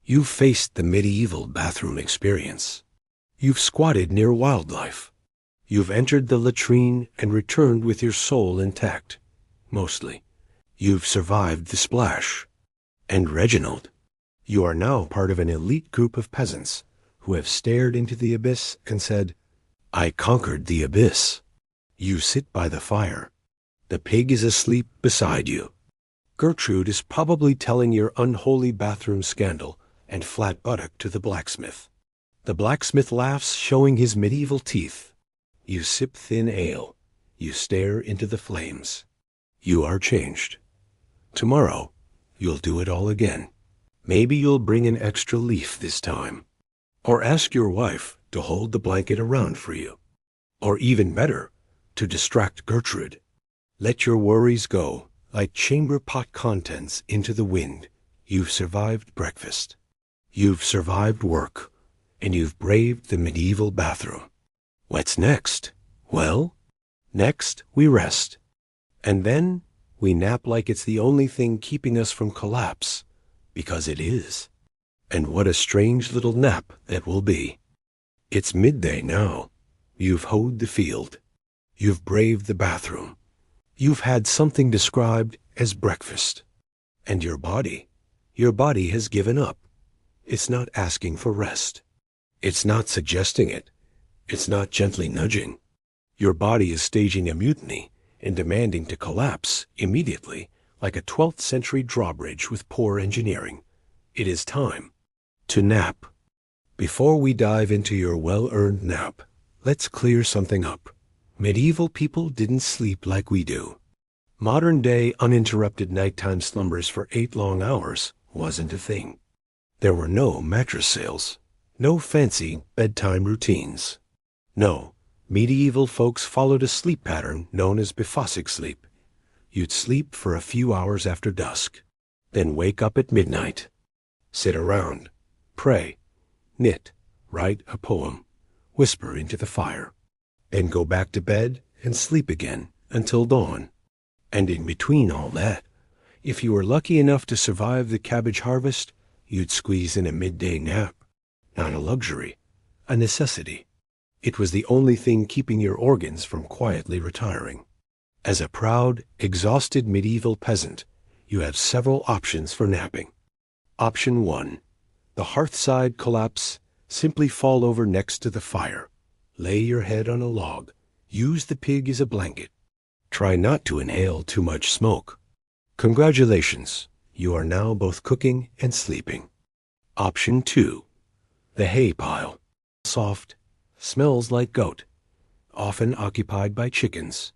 You've faced the medieval bathroom experience. You've squatted near wildlife. You've entered the latrine and returned with your soul intact, mostly. You've survived the splash. And Reginald, you are now part of an elite group of peasants who have stared into the abyss and said, "I conquered the abyss." You sit by the fire. The pig is asleep beside you. Gertrude is probably telling your unholy bathroom scandal and flat buttock to the blacksmith. The blacksmith laughs, showing his medieval teeth. You sip thin ale. You stare into the flames. You are changed. Tomorrow, you'll do it all again. Maybe you'll bring an extra leaf this time. Or ask your wife to hold the blanket around for you. Or even better, to distract Gertrude. Let your worries go, like chamber pot contents, into the wind. You've survived breakfast. You've survived work. and you've braved the medieval bathroom. What's next? Well, next we rest. And then we nap like it's the only thing keeping us from collapse, because it is. And what a strange little nap that will be. It's midday now. You've hoed the field. You've braved the bathroom. You've had something described as breakfast. And your body has given up. It's not asking for rest. It's not suggesting it. It's not gently nudging. Your body is staging a mutiny and demanding to collapse immediately, like a 12th century drawbridge with poor engineering. It is time to nap. Before we dive into your well-earned nap, let's clear something up. Medieval people didn't sleep like we do. Modern-day uninterrupted nighttime slumbers for 8 long hours wasn't a thing. There were no mattress sales, no fancy bedtime routines. No, medieval folks followed a sleep pattern known as biphasic sleep. You'd sleep for a few hours after dusk, then wake up at midnight, sit around, pray, knit, write a poem, whisper into the fire, and go back to bed and sleep again until dawn. And in between all that, if you were lucky enough to survive the cabbage harvest, you'd squeeze in a midday nap. Not a luxury, a necessity. It was the only thing keeping your organs from quietly retiring. As a proud, exhausted medieval peasant, you have several options for napping. Option 1. The hearthside collapse. Simply fall over next to the fire. Lay your head on a log. Use the pig as a blanket. Try not to inhale too much smoke. Congratulations, you are now both cooking and sleeping. Option 2. The hay pile. Soft, smells like goat, often occupied by chickens.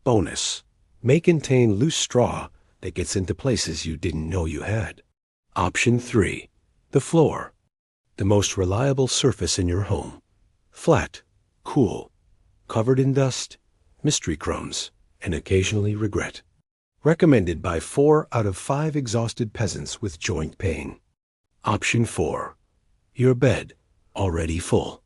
Bonus, may contain loose straw that gets into places you didn't know you had. Option 3. The floor. The most reliable surface in your home. Flat, cool, covered in dust, mystery crumbs, and occasionally regret. Recommended by 4 out of 5 exhausted peasants with joint pain. Option 4. Your bed, already full.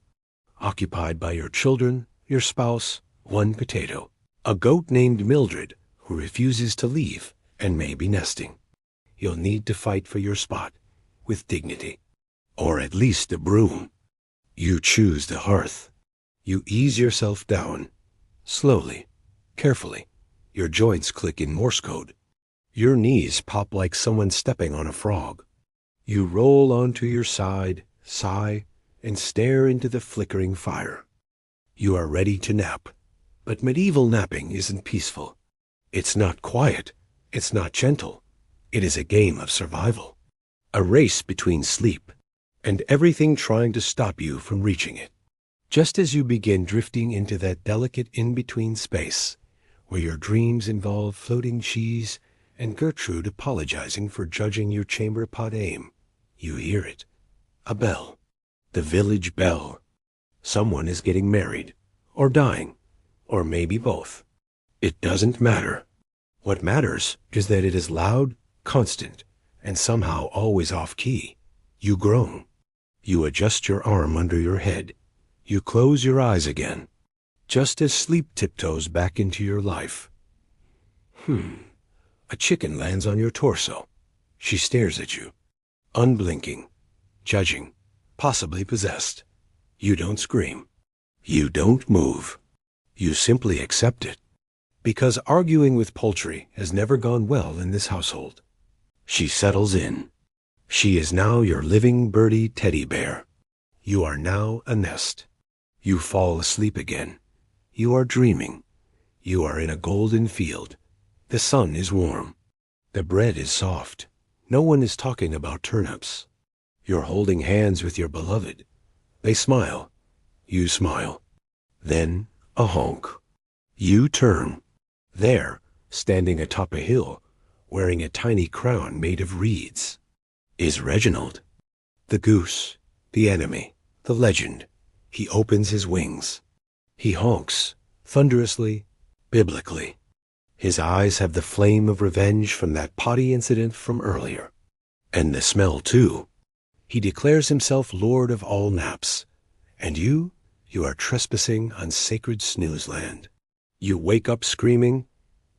Occupied by your children, your spouse, one potato. A goat named Mildred who refuses to leave and may be nesting. You'll need to fight for your spot with dignity. Or at least a broom. You choose the hearth. You ease yourself down. Slowly, carefully. Your joints click in Morse code. Your knees pop like someone stepping on a frog. You roll onto your side, sigh, and stare into the flickering fire. You are ready to nap. But medieval napping isn't peaceful. It's not quiet. It's not gentle. It is a game of survival. A race between sleep and everything trying to stop you from reaching it. Just as you begin drifting into that delicate in-between space, where your dreams involve floating cheese and Gertrude apologizing for judging your chamber pot aim, you hear it. A bell. The village bell. Someone is getting married, or dying, or maybe both. It doesn't matter. What matters is that it is loud, constant, and somehow always off-key. You groan. You adjust your arm under your head. You close your eyes again, just as sleep tiptoes back into your life. A chicken lands on your torso. She stares at you, unblinking, judging, possibly possessed. You don't scream. You don't move. You simply accept it. Because arguing with poultry has never gone well in this household. She settles in. She is now your living birdie teddy bear. You are now a nest. You fall asleep again. You are dreaming. You are in a golden field. The sun is warm. The bread is soft. No one is talking about turnips. You're holding hands with your beloved. They smile. You smile. Then a honk. You turn. There, standing atop a hill, wearing a tiny crown made of reeds, is Reginald. The goose, the enemy, the legend. He opens his wings. He honks, thunderously, biblically. His eyes have the flame of revenge from that potty incident from earlier. And the smell, too. He declares himself lord of all naps. And you are trespassing on sacred snooze land. You wake up screaming.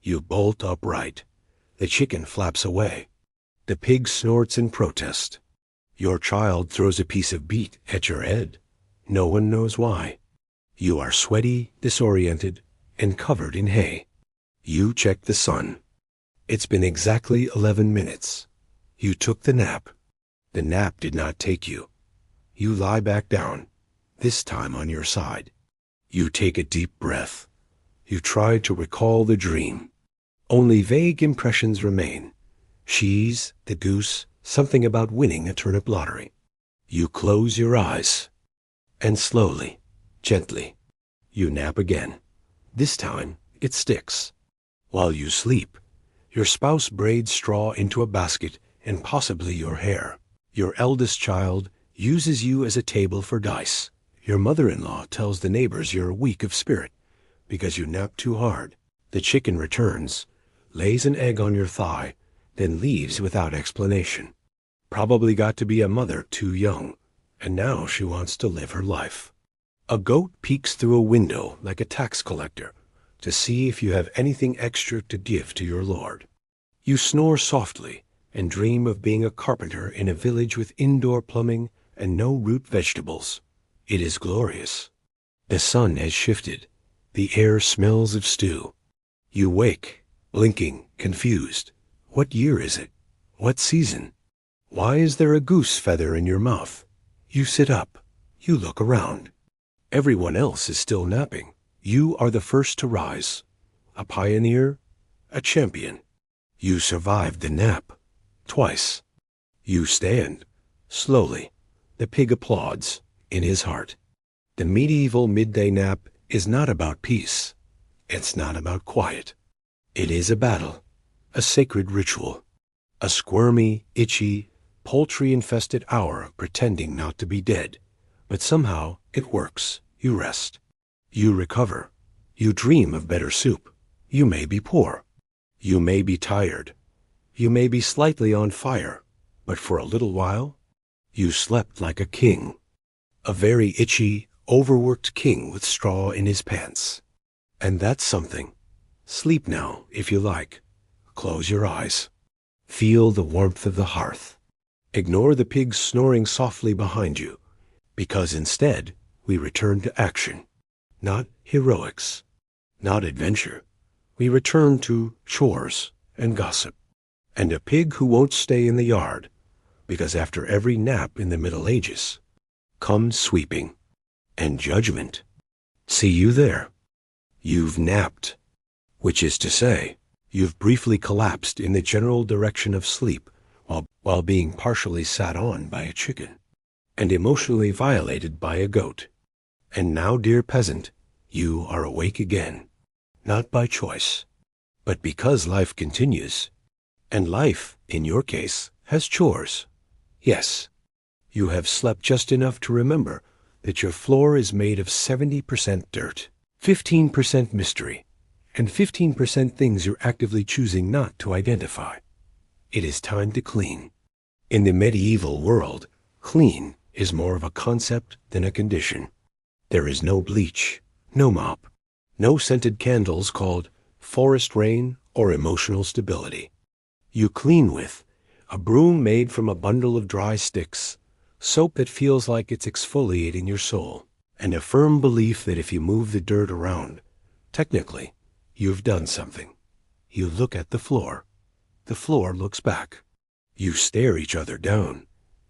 You bolt upright. The chicken flaps away. The pig snorts in protest. Your child throws a piece of beet at your head. No one knows why. You are sweaty, disoriented, and covered in hay. You check the sun. It's been exactly 11 minutes. You took the nap. The nap did not take you. You lie back down, this time on your side. You take a deep breath. You try to recall the dream. Only vague impressions remain. Cheese, the goose, something about winning a turnip lottery. You close your eyes. And slowly, gently, you nap again. This time, it sticks. While you sleep, your spouse braids straw into a basket and possibly your hair. Your eldest child uses you as a table for dice. Your mother-in-law tells the neighbors you're weak of spirit because you nap too hard. The chicken returns, lays an egg on your thigh, then leaves without explanation. Probably got to be a mother too young, and now she wants to live her life. A goat peeks through a window like a tax collector to see if you have anything extra to give to your lord. You snore softly and dream of being a carpenter in a village with indoor plumbing and no root vegetables. It is glorious. The sun has shifted. The air smells of stew. You wake, blinking, confused. What year is it? What season? Why is there a goose feather in your mouth? You sit up. You look around. Everyone else is still napping. You are the first to rise. A pioneer, a champion. You survived the nap. Twice. You stand. Slowly. The pig applauds in his heart. The medieval midday nap is not about peace. It's not about quiet. It is a battle, a sacred ritual, a squirmy, itchy, poultry-infested hour of pretending not to be dead. But somehow it works. You rest. You recover. You dream of better soup. You may be poor. You may be tired. You may be slightly on fire. But for a little while, you slept like a king. A very itchy, overworked king with straw in his pants. And that's something. Sleep now, if you like. Close your eyes. Feel the warmth of the hearth. Ignore the pigs snoring softly behind you, because instead we return to action. Not heroics, not adventure. We return to chores and gossip. And a pig who won't stay in the yard, because after every nap in the Middle Ages comes sweeping and judgment. See you there. You've napped, which is to say, you've briefly collapsed in the general direction of sleep while being partially sat on by a chicken and emotionally violated by a goat. And now, dear peasant, you are awake again, not by choice, but because life continues. And life, in your case, has chores. Yes, you have slept just enough to remember that your floor is made of 70% dirt, 15% mystery, and 15% things you're actively choosing not to identify. It is time to clean. In the medieval world, clean is more of a concept than a condition. There is no bleach, no mop, no scented candles called forest rain or emotional stability. You clean with a broom made from a bundle of dry sticks, soap that feels like it's exfoliating your soul, and a firm belief that if you move the dirt around, technically, you've done something. You look at the floor. The floor looks back. You stare each other down.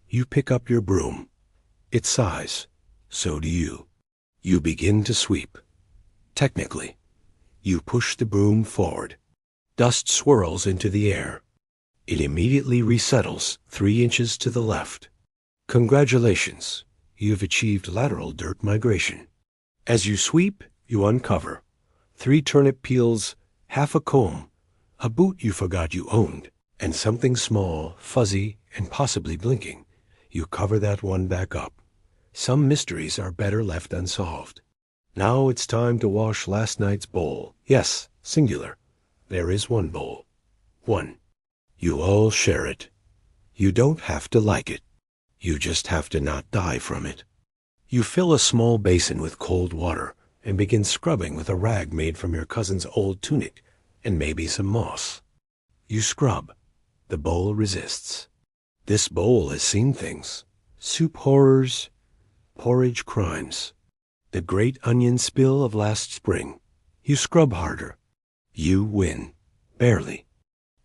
You pick up your broom. It sighs. So do you. You begin to sweep. Technically, you push the broom forward. Dust swirls into the air. It immediately resettles 3 inches to the left. Congratulations, you've achieved lateral dirt migration. As you sweep, you uncover 3 turnip peels, half a comb, a boot you forgot you owned, and something small, fuzzy, and possibly blinking. You cover that one back up. Some mysteries are better left unsolved. Now it's time to wash last night's bowl. Yes, singular. There is one bowl. One. You all share it. You don't have to like it. You just have to not die from it. You fill a small basin with cold water and begin scrubbing with a rag made from your cousin's old tunic and maybe some moss. You scrub. The bowl resists. This bowl has seen things. Soup horrors, porridge crimes. The great onion spill of last spring. You scrub harder. You win. Barely.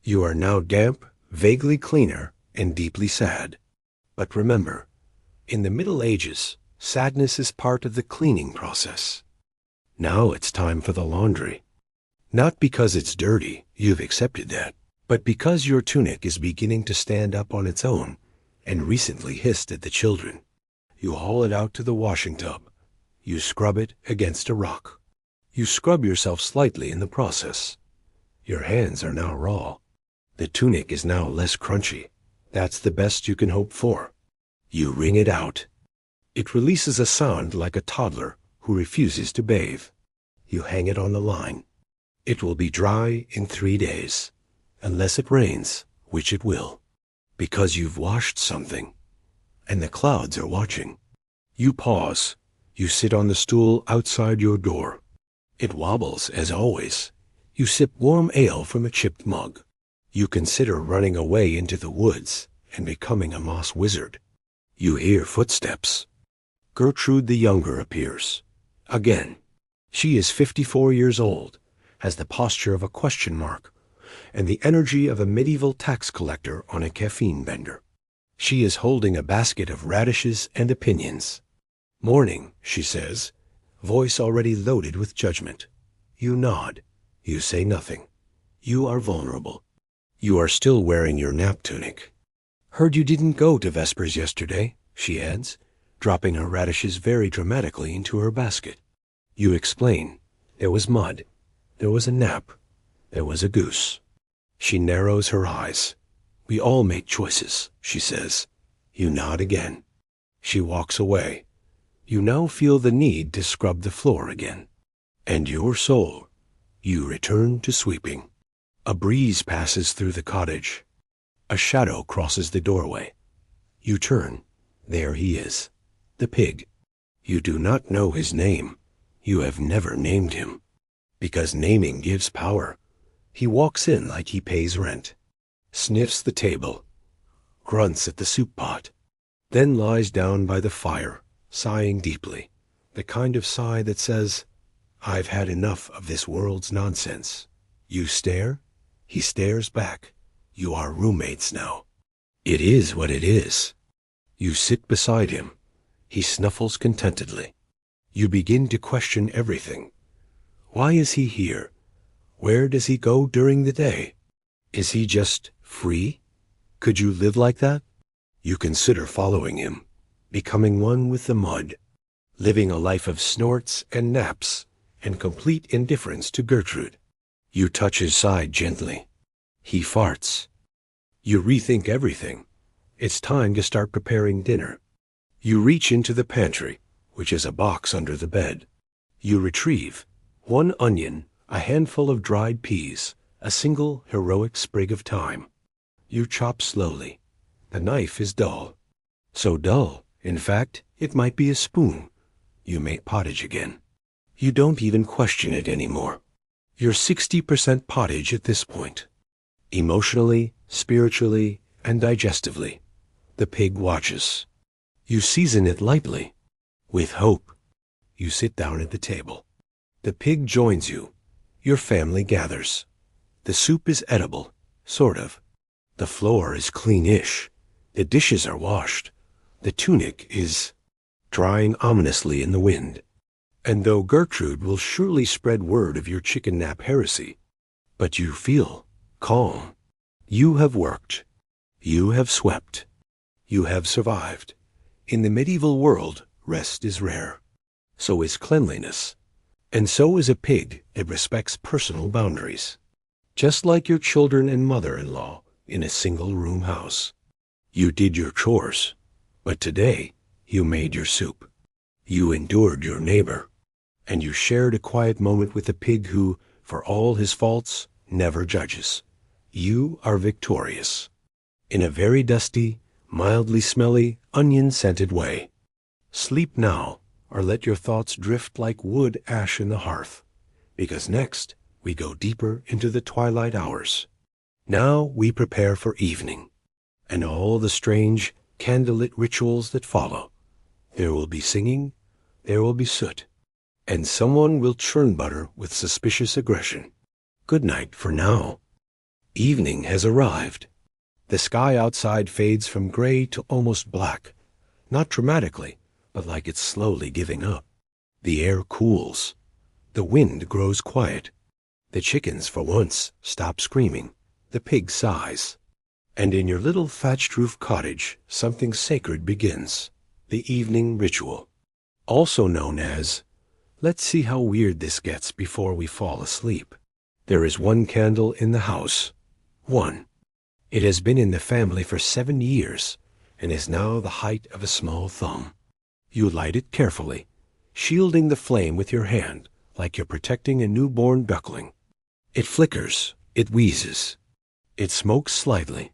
You are now damp, vaguely cleaner, and deeply sad. But remember, in the Middle Ages, sadness is part of the cleaning process. Now it's time for the laundry. Not because it's dirty, you've accepted that, but because your tunic is beginning to stand up on its own and recently hissed at the children. You haul it out to the washing tub. You scrub it against a rock. You scrub yourself slightly in the process. Your hands are now raw. The tunic is now less crunchy. That's the best you can hope for. You wring it out. It releases a sound like a toddler who refuses to bathe. You hang it on the line. It will be dry in 3 days, unless it rains, which it will, because you've washed something, and the clouds are watching. You pause. You sit on the stool outside your door. It wobbles, as always. You sip warm ale from a chipped mug. You consider running away into the woods and becoming a moss wizard. You hear footsteps. Gertrude the Younger appears. Again. She is 54 years old, has the posture of a question mark, and the energy of a medieval tax collector on a caffeine bender. She is holding a basket of radishes and opinions. "Morning," she says, voice already loaded with judgment. You nod. You say nothing. You are vulnerable. You are still wearing your nap tunic. "Heard you didn't go to Vespers yesterday," she adds, dropping her radishes very dramatically into her basket. You explain. There was mud. There was a nap. There was a goose. She narrows her eyes. "We all make choices," she says. You nod again. She walks away. You now feel the need to scrub the floor again. And your soul. You return to sweeping. A breeze passes through the cottage. A shadow crosses the doorway. You turn. There he is. The pig. You do not know his name. You have never named him. Because naming gives power. He walks in like he pays rent. Sniffs the table. Grunts at the soup pot. Then lies down by the fire, sighing deeply. The kind of sigh that says, "I've had enough of this world's nonsense." You stare. He stares back. You are roommates now. It is what it is. You sit beside him. He snuffles contentedly. You begin to question everything. Why is he here? Where does he go during the day? Is he just free? Could you live like that? You consider following him, becoming one with the mud, living a life of snorts and naps and complete indifference to Gertrude. You touch his side gently. He farts. You rethink everything. It's time to start preparing dinner. You reach into the pantry, which is a box under the bed. You retrieve 1 onion, a handful of dried peas, a single heroic sprig of thyme. You chop slowly. The knife is dull. So dull, in fact, it might be a spoon. You make pottage again. You don't even question it anymore. You're 60% pottage at this point. Emotionally, spiritually, and digestively. The pig watches. You season it lightly. With hope. You sit down at the table. The pig joins you. Your family gathers. The soup is edible, sort of. The floor is clean-ish. The dishes are washed. The tunic is drying ominously in the wind. And though Gertrude will surely spread word of your chicken nap heresy, but you feel calm. You have worked. You have swept. You have survived. In the medieval world, rest is rare. So is cleanliness. And so is a pig that respects personal boundaries. Just like your children and mother-in-law in a single-room house. You did your chores, but today you made your soup. You endured your neighbor, and you shared a quiet moment with a pig who, for all his faults, never judges. You are victorious. In a very dusty, mildly smelly, onion-scented way. Sleep now, or let your thoughts drift like wood ash in the hearth, because next we go deeper into the twilight hours. Now we prepare for evening, and all the strange, candlelit rituals that follow. There will be singing, there will be soot, and someone will churn butter with suspicious aggression. Good night for now. Evening has arrived. The sky outside fades from gray to almost black, not dramatically, but like it's slowly giving up. The air cools. The wind grows quiet. The chickens, for once, stop screaming. The pig sighs. And in your little thatched-roof cottage, something sacred begins. The evening ritual. Also known as, let's see how weird this gets before we fall asleep. There is one candle in the house. One. It has been in the family for 7 years, and is now the height of a small thumb. You light it carefully, shielding the flame with your hand, like you're protecting a newborn duckling. It flickers, it wheezes. It smokes slightly.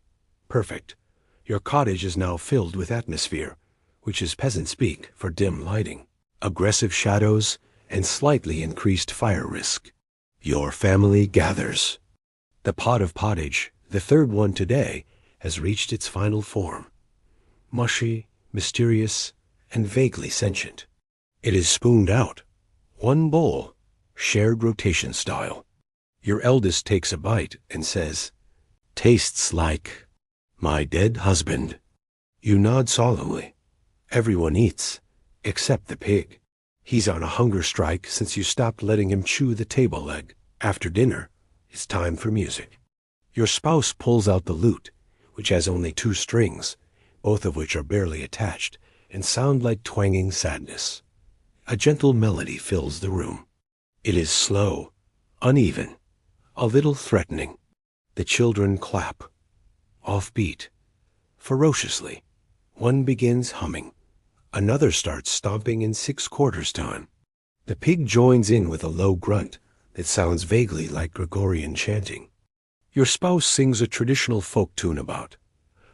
Perfect. Your cottage is now filled with atmosphere, which is peasant speak for dim lighting, aggressive shadows, and slightly increased fire risk. Your family gathers. The pot of pottage, the third one today, has reached its final form. Mushy, mysterious, and vaguely sentient. It is spooned out. One bowl, shared rotation style. Your eldest takes a bite and says, "Tastes like my dead husband." You nod solemnly. Everyone eats, except the pig. He's on a hunger strike since you stopped letting him chew the table leg. After dinner, it's time for music. Your spouse pulls out the lute, which has only 2 strings, both of which are barely attached, and sound like twanging sadness. A gentle melody fills the room. It is slow, uneven, a little threatening. The children clap. Offbeat. Ferociously. One begins humming. Another starts stomping in 6/4 time. The pig joins in with a low grunt that sounds vaguely like Gregorian chanting. Your spouse sings a traditional folk tune about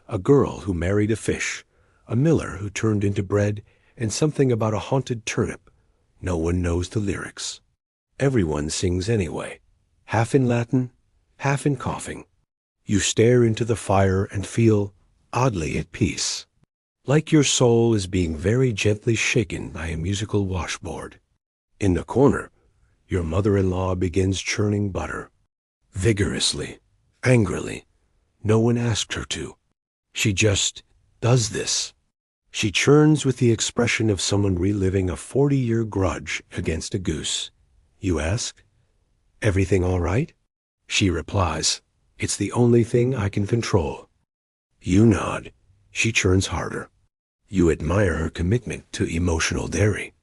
a girl who married a fish, a miller who turned into bread, and something about a haunted turnip. No one knows the lyrics. Everyone sings anyway, half in Latin, half in coughing. You stare into the fire and feel oddly at peace, like your soul is being very gently shaken by a musical washboard. In the corner, your mother-in-law begins churning butter. Vigorously, angrily. No one asked her to. She just does this. She churns with the expression of someone reliving a 40-year grudge against a goose. You ask, "Everything all right?" She replies, "It's the only thing I can control." You nod. She churns harder. You admire her commitment to emotional dairy.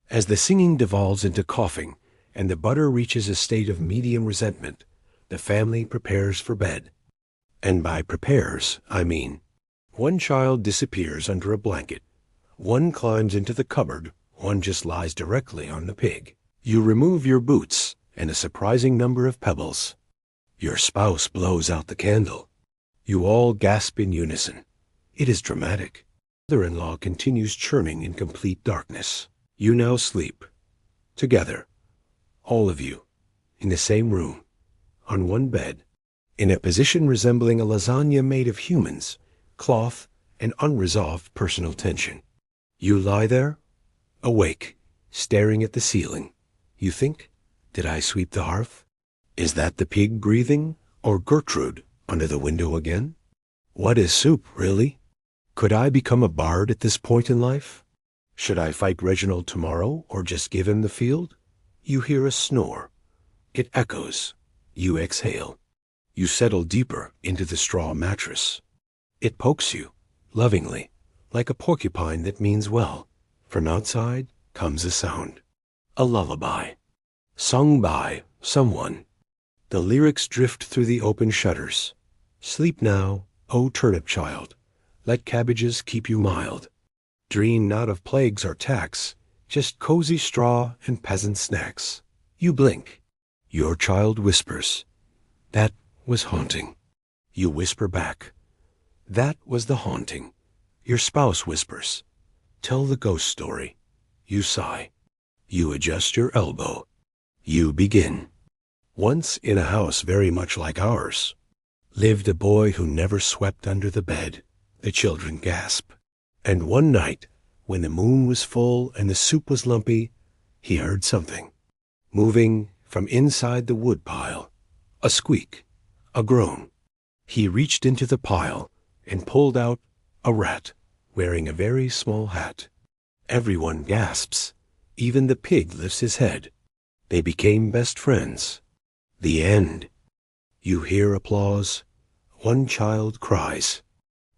As the singing devolves into coughing, and the butter reaches a state of medium resentment, the family prepares for bed. And by prepares, I mean, one child disappears under a blanket. One climbs into the cupboard. One just lies directly on the pig. You remove your boots and a surprising number of pebbles. Your spouse blows out the candle. You all gasp in unison. It is dramatic. Mother-in-law continues churning in complete darkness. You now sleep. Together. All of you. In the same room. On one bed. In a position resembling a lasagna made of humans, cloth, and unresolved personal tension. You lie there, awake, staring at the ceiling. You think, did I sweep the hearth? Is that the pig breathing, or Gertrude under the window again? What is soup, really? Could I become a bard at this point in life? Should I fight Reginald tomorrow, or just give him the field? You hear a snore. It echoes. You exhale. You settle deeper into the straw mattress. It pokes you, lovingly, like a porcupine that means well. From outside comes a sound. A lullaby. Sung by someone. The lyrics drift through the open shutters. Sleep now, O turnip child. Let cabbages keep you mild. Dream not of plagues or tax, just cozy straw and peasant snacks. You blink. Your child whispers, "That was haunting." You whisper back, "That was the haunting." Your spouse whispers, "Tell the ghost story." You sigh. You adjust your elbow. You begin. Once in a house very much like ours lived a boy who never swept under the bed. The children gasp. And one night, when the moon was full and the soup was lumpy, he heard something moving from inside the wood pile. A squeak, a groan. He reached into the pile and pulled out a rat wearing a very small hat. Everyone gasps. Even the pig lifts his head. They became best friends. The end. You hear applause. One child cries.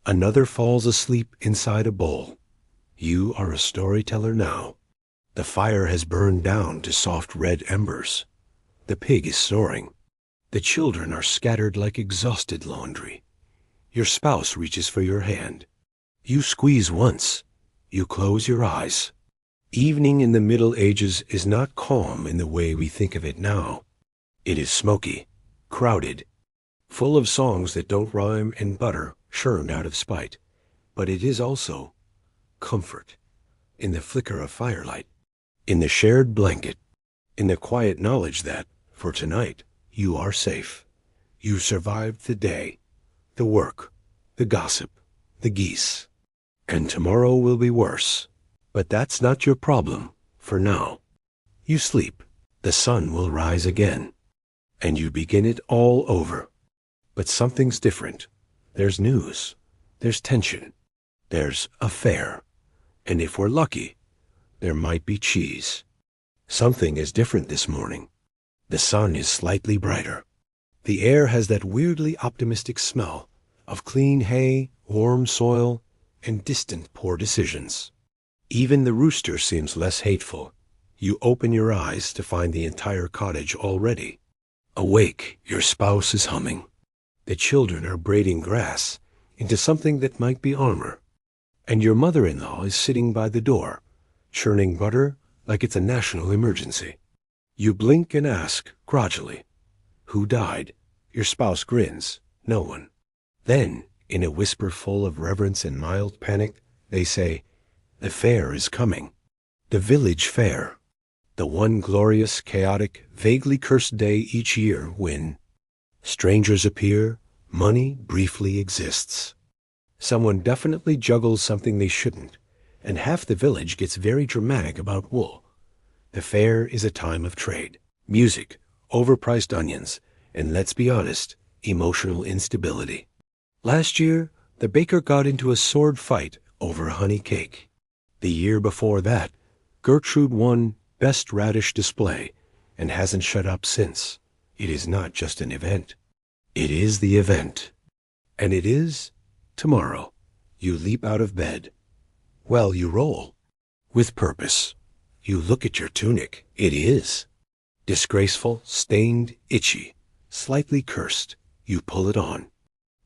Another falls asleep inside a bowl. You are a storyteller now. The fire has burned down to soft red embers. The pig is snoring. The children are scattered like exhausted laundry. Your spouse reaches for your hand. You squeeze once. You close your eyes. Evening in the Middle Ages is not calm in the way we think of it now. It is smoky, crowded, full of songs that don't rhyme and butter churned out of spite. But it is also comfort in the flicker of firelight, in the shared blanket, in the quiet knowledge that, for tonight, you are safe. You survived the day, the work, the gossip, the geese. And tomorrow will be worse. But that's not your problem for now. You sleep. The sun will rise again. And you begin it all over. But something's different. There's news. There's tension. There's affair. And if we're lucky, there might be cheese. Something is different this morning. The sun is slightly brighter. The air has that weirdly optimistic smell of clean hay, warm soil, and distant poor decisions. Even the rooster seems less hateful. You open your eyes to find the entire cottage already. Awake, your spouse is humming. The children are braiding grass into something that might be armor. And your mother-in-law is sitting by the door, churning butter like it's a national emergency. You blink and ask, grudgingly, "Who died?" Your spouse grins, "No one." Then, in a whisper full of reverence and mild panic, they say, "The fair is coming. The village fair. The one glorious, chaotic, vaguely cursed day each year when strangers appear, money briefly exists. Someone definitely juggles something they shouldn't, and half the village gets very dramatic about wool. The fair is a time of trade, music, overpriced onions, and let's be honest, emotional instability. Last year, the baker got into a sword fight over a honey cake. The year before that, Gertrude won Best Radish Display and hasn't shut up since. It is not just an event. It is the event. And it is tomorrow. You leap out of bed. Well, you roll. With purpose. You look at your tunic. It is disgraceful, stained, itchy, slightly cursed. You pull it on.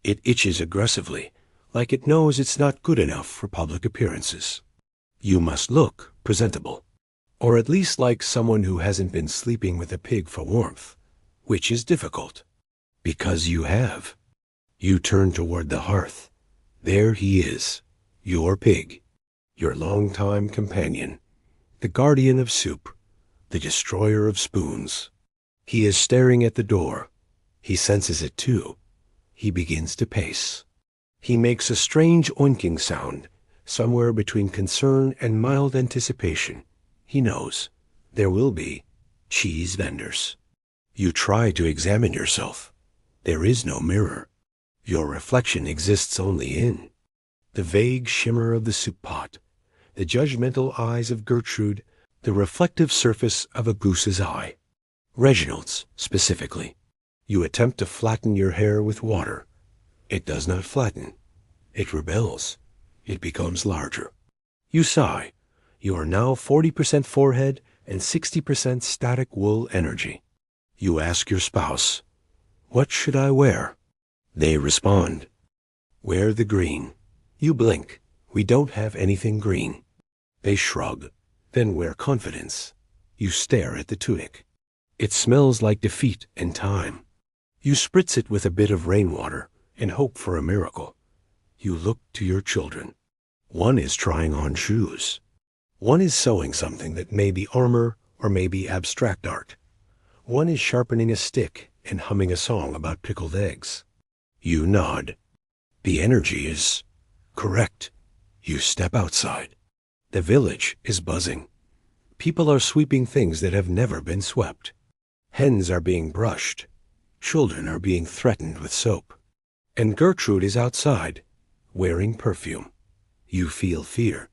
It itches aggressively, like it knows it's not good enough for public appearances. You must look presentable, or at least like someone who hasn't been sleeping with a pig for warmth, which is difficult, because you have. You turn toward the hearth. There he is, your pig, your longtime companion, the guardian of soup, the destroyer of spoons. He is staring at the door. He senses it too. He begins to pace. He makes a strange oinking sound, somewhere between concern and mild anticipation. He knows there will be cheese vendors. You try to examine yourself. There is no mirror. Your reflection exists only in the vague shimmer of the soup pot, the judgmental eyes of Gertrude, the reflective surface of a goose's eye. Reginald's, specifically. You attempt to flatten your hair with water. It does not flatten. It rebels. It becomes larger. You sigh. You are now 40% forehead and 60% static wool energy. You ask your spouse, "What should I wear?" They respond, "Wear the green." You blink. "We don't have anything green." They shrug. Then wear confidence. You stare at the tunic. It smells like defeat and time. You spritz it with a bit of rainwater and hope for a miracle. You look to your children. One is trying on shoes. One is sewing something that may be armor or may be abstract art. One is sharpening a stick and humming a song about pickled eggs. You nod. The energy is correct. You step outside. The village is buzzing. People are sweeping things that have never been swept. Hens are being brushed. Children are being threatened with soap. And Gertrude is outside, wearing perfume. You feel fear.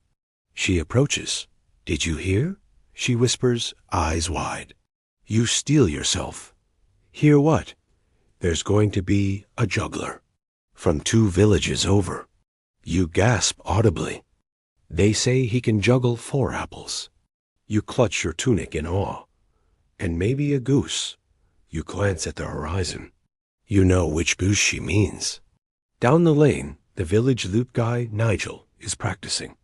She approaches. Did you hear? She whispers, eyes wide. You steel yourself. Hear what? There's going to be a juggler. From 2 villages over. You gasp audibly. They say he can juggle 4 apples. You clutch your tunic in awe. And maybe a goose. You glance at the horizon. You know which goose she means. Down the lane, the village lute guy, Nigel, is practicing.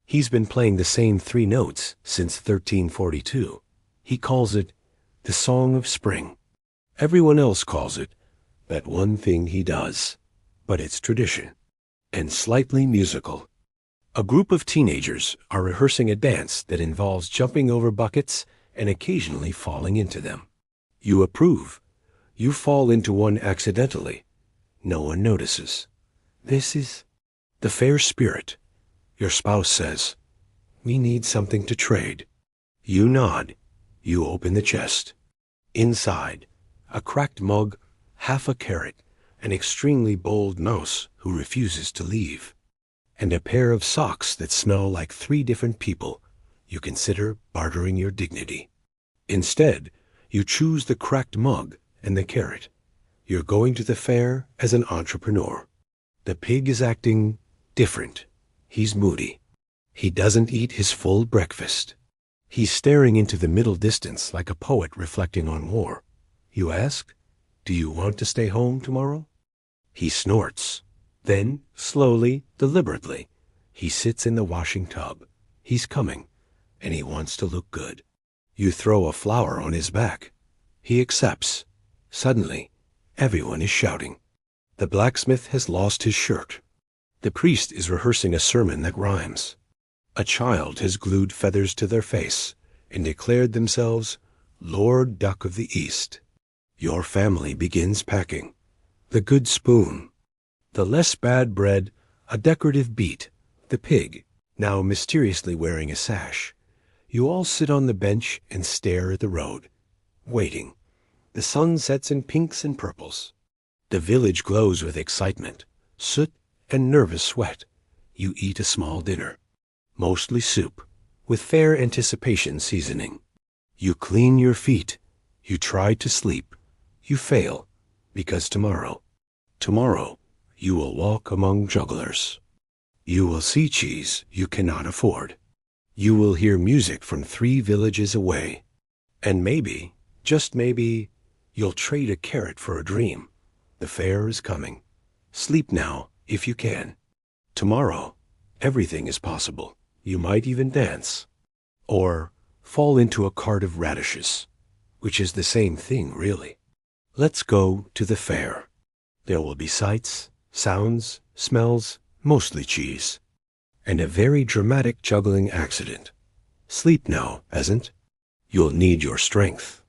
He's been playing the same 3 notes since 1342. He calls it the Song of Spring. Everyone else calls it that one thing he does. But it's tradition, and slightly musical. A group of teenagers are rehearsing a dance that involves jumping over buckets and occasionally falling into them. You approve. You fall into one accidentally. No one notices. This is the fair spirit. Your spouse says, we need something to trade. You nod. You open the chest. Inside, a cracked mug, half a carrot, an extremely bold mouse who refuses to leave, and a pair of socks that smell like 3 different people. You consider bartering your dignity. Instead, you choose the cracked mug and the carrot. You're going to the fair as an entrepreneur. The pig is acting different. He's moody. He doesn't eat his full breakfast. He's staring into the middle distance like a poet reflecting on war. You ask, do you want to stay home tomorrow? He snorts. Then, slowly, deliberately, he sits in the washing tub. He's coming, and he wants to look good. You throw a flower on his back. He accepts. Suddenly, everyone is shouting. The blacksmith has lost his shirt. The priest is rehearsing a sermon that rhymes. A child has glued feathers to their face and declared themselves Lord Duck of the East. Your family begins packing. The good spoon. The less bad bread, a decorative beet. The pig, now mysteriously wearing a sash. You all sit on the bench and stare at the road, waiting. The sun sets in pinks and purples. The village glows with excitement, soot, and nervous sweat. You eat a small dinner, mostly soup, with fair anticipation seasoning. You clean your feet. You try to sleep. You fail, because tomorrow, you will walk among jugglers. You will see cheese you cannot afford. You will hear music from 3 villages away. And maybe, just maybe, you'll trade a carrot for a dream. The fair is coming. Sleep now, if you can. Tomorrow, everything is possible. You might even dance. Or fall into a cart of radishes, which is the same thing, really. Let's go to the fair. There will be sights, sounds, smells, mostly cheese, and a very dramatic juggling accident. Sleep now, peasant. You'll need your strength.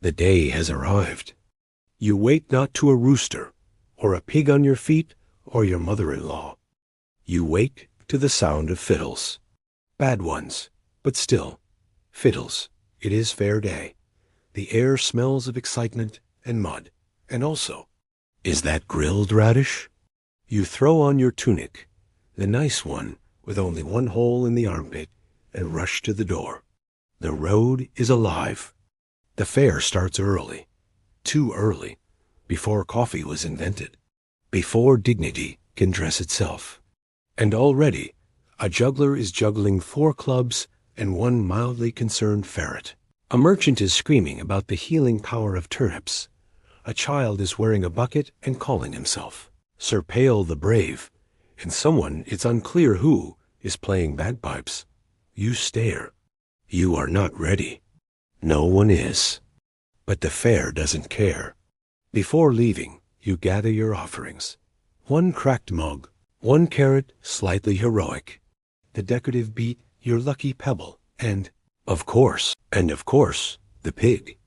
The day has arrived. You wait not to a rooster, or a pig on your feet, or your mother-in-law. You wake to the sound of fiddles. Bad ones, but still, fiddles. It is fair day. The air smells of excitement and mud, and also, is that grilled radish? You throw on your tunic, the nice one with only 1 hole in the armpit, and rush to the door. The road is alive. The fair starts early, too early, before coffee was invented, before dignity can dress itself. And already, a juggler is juggling 4 clubs and 1 mildly concerned ferret. A merchant is screaming about the healing power of turnips. A child is wearing a bucket and calling himself Sir Pale the Brave, and someone, it's unclear who, is playing bagpipes. You stare. You are not ready. No one is. But the fair doesn't care. Before leaving, you gather your offerings. 1 cracked mug, 1 carrot, slightly heroic, the decorative beet, your lucky pebble, of course, the pig,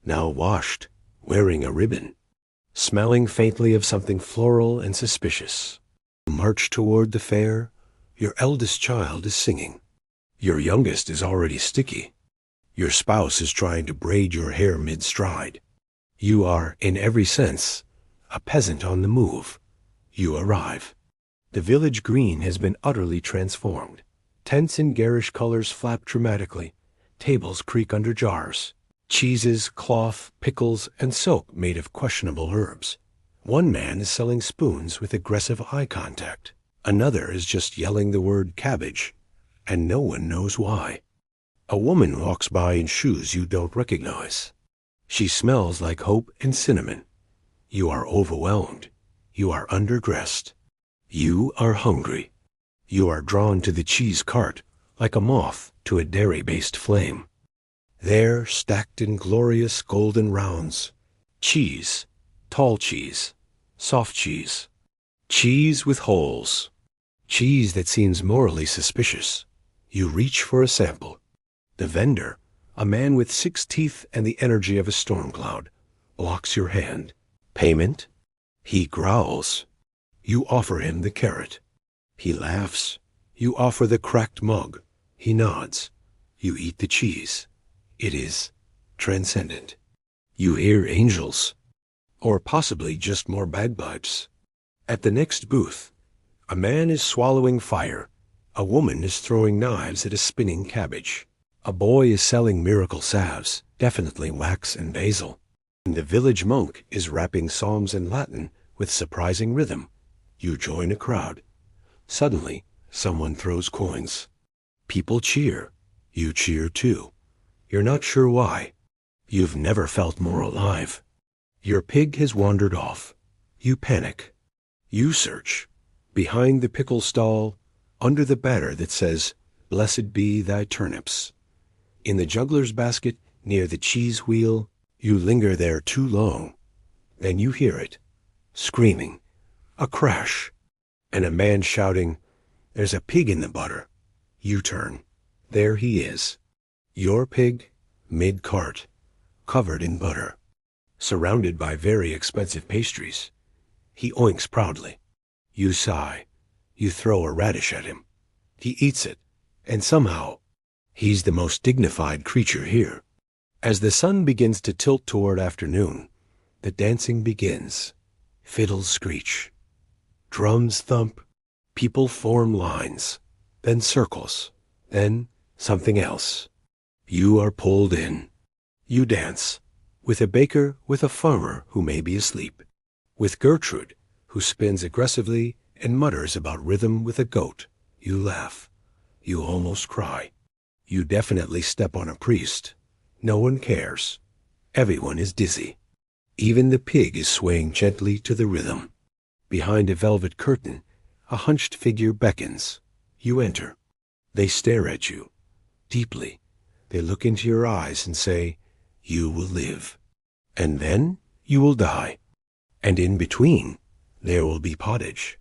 now washed, wearing a ribbon, smelling faintly of something floral and suspicious. You march toward the fair. Your eldest child is singing. Your youngest is already sticky. Your spouse is trying to braid your hair mid-stride. You are, in every sense, a peasant on the move. You arrive. The village green has been utterly transformed. Tents in garish colors flap dramatically. Tables creak under jars. Cheeses, cloth, pickles, and soap made of questionable herbs. One man is selling spoons with aggressive eye contact. Another is just yelling the word cabbage, and no one knows why. A woman walks by in shoes you don't recognize. She smells like hope and cinnamon. You are overwhelmed. You are underdressed. You are hungry. You are drawn to the cheese cart like a moth to a dairy-based flame. There, stacked in glorious golden rounds, cheese, tall cheese, soft cheese, cheese with holes, cheese that seems morally suspicious. You reach for a sample. The vendor, a man with 6 teeth and the energy of a storm cloud, blocks your hand. Payment? He growls. You offer him the carrot. He laughs. You offer the cracked mug. He nods. You eat the cheese. It is transcendent. You hear angels, or possibly just more bagpipes. At the next booth, a man is swallowing fire. A woman is throwing knives at a spinning cabbage. A boy is selling miracle salves, definitely wax and basil. And the village monk is rapping psalms in Latin with surprising rhythm. You join a crowd. Suddenly, someone throws coins. People cheer. You cheer too. You're not sure why. You've never felt more alive. Your pig has wandered off. You panic. You search. Behind the pickle stall, under the batter that says, "Blessed be thy turnips." In the juggler's basket, near the cheese wheel, you linger there too long. Then you hear it. Screaming. A crash. And a man shouting, "There's a pig in the butter." You turn. There he is. Your pig, mid-cart, covered in butter, surrounded by very expensive pastries. He oinks proudly. You sigh. You throw a radish at him. He eats it, and somehow, he's the most dignified creature here. As the sun begins to tilt toward afternoon, the dancing begins. Fiddles screech. Drums thump. People form lines, then circles, then something else. You are pulled in. You dance, with a baker, with a farmer who may be asleep, with Gertrude, who spins aggressively and mutters about rhythm with a goat. You laugh. You almost cry. You definitely step on a priest. No one cares. Everyone is dizzy. Even the pig is swaying gently to the rhythm. Behind a velvet curtain, a hunched figure beckons. You enter. They stare at you, deeply. They look into your eyes and say, "You will live. And then you will die. And in between, there will be pottage."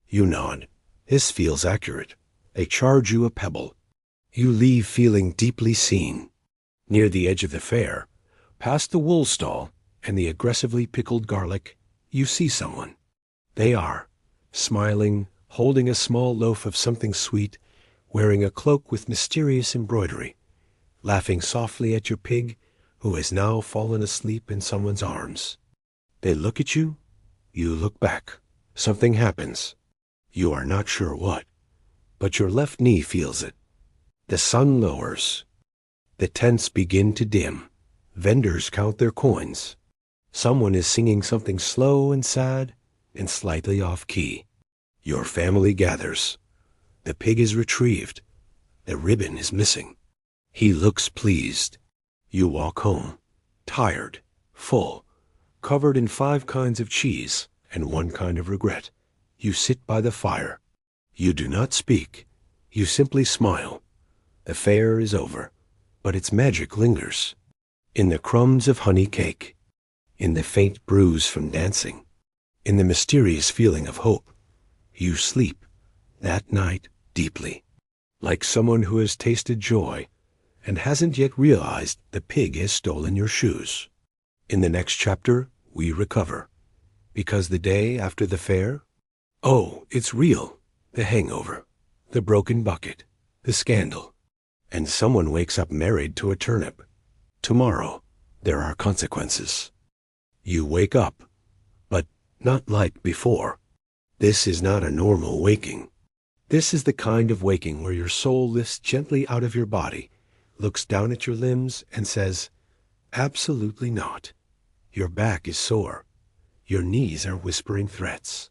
You nod. This feels accurate. They charge you a pebble. You leave feeling deeply seen. Near the edge of the fair, past the wool stall and the aggressively pickled garlic, you see someone. They are, smiling, holding a small loaf of something sweet, wearing a cloak with mysterious embroidery, laughing softly at your pig, who has now fallen asleep in someone's arms. They look at you. You look back. Something happens. You are not sure what, but your left knee feels it. The sun lowers. The tents begin to dim. Vendors count their coins. Someone is singing something slow and sad and slightly off-key. Your family gathers. The pig is retrieved. The ribbon is missing. He looks pleased. You walk home, tired, full, covered in 5 kinds of cheese and 1 kind of regret. You sit by the fire. You do not speak. You simply smile. The fair is over, but its magic lingers. In the crumbs of honey cake, in the faint bruise from dancing, in the mysterious feeling of hope, you sleep that night deeply. like someone who has tasted joy and hasn't yet realized the pig has stolen your shoes. In the next chapter, we recover. Because the day after the fair? Oh, it's real. The hangover, the broken bucket, the scandal. And someone wakes up married to a turnip. Tomorrow, there are consequences. You wake up, but not like before. This is not a normal waking. This is the kind of waking where your soul lifts gently out of your body, looks down at your limbs, and says, absolutely not. Your back is sore. Your knees are whispering threats.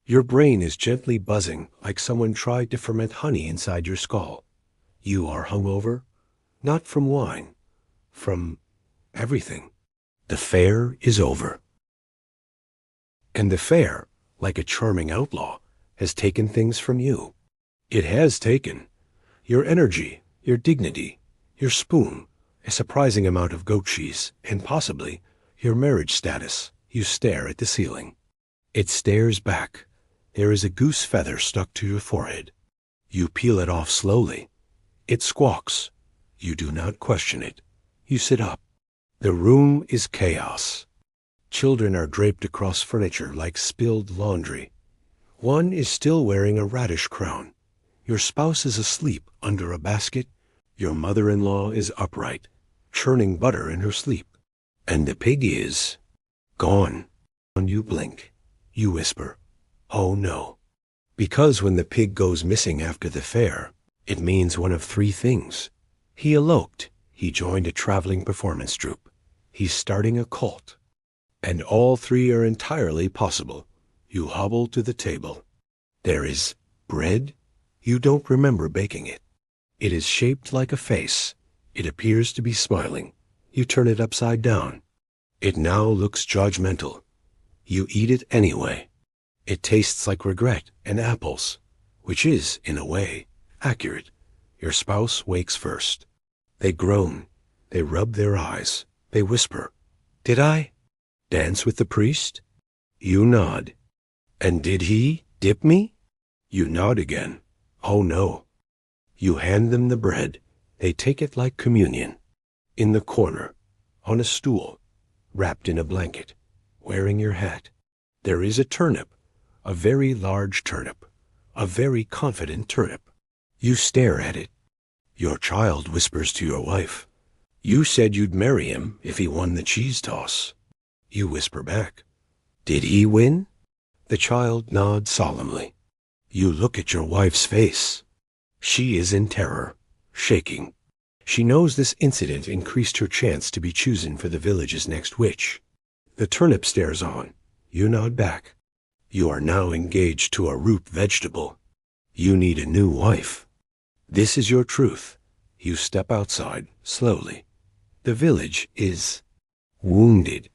Your brain is gently buzzing like someone tried to ferment honey inside your skull. You are hungover, not from wine, from everything. The fair is over. And the fair, like a charming outlaw, has taken things from you. It has taken your energy, your dignity, your spoon, a surprising amount of goat cheese, and possibly your marriage status. You stare at the ceiling. It stares back. There is a goose feather stuck to your forehead. You peel it off slowly. It squawks. You do not question it. You sit up. The room is chaos. Children are draped across furniture like spilled laundry. One is still wearing a radish crown. Your spouse is asleep under a basket. Your mother-in-law is upright, churning butter in her sleep. And the pig is gone. When you blink, you whisper, oh no. Because when the pig goes missing after the fair, it means one of three things. He eloped. He joined a traveling performance troupe. He's starting a cult. And all three are entirely possible. You hobble to the table. There is bread. You don't remember baking it. It is shaped like a face. It appears to be smiling. You turn it upside down. It now looks judgmental. You eat it anyway. It tastes like regret and apples, which is, in a way, accurate. Your spouse wakes first. They groan. They rub their eyes. They whisper, did I dance with the priest? You nod. And did he dip me? You nod again. Oh no. You hand them the bread. They take it like communion. In the corner, on a stool, wrapped in a blanket, wearing your hat, there is a turnip, a very large turnip, a very confident turnip. You stare at it. Your child whispers to your wife, you said you'd marry him if he won the cheese toss. You whisper back, did he win? The child nods solemnly. You look at your wife's face. She is in terror, shaking. She knows this incident increased her chance to be chosen for the village's next witch. The turnip stares on. You nod back. You are now engaged to a root vegetable. You need a new wife. This is your truth. You step outside, slowly. The village is wounded.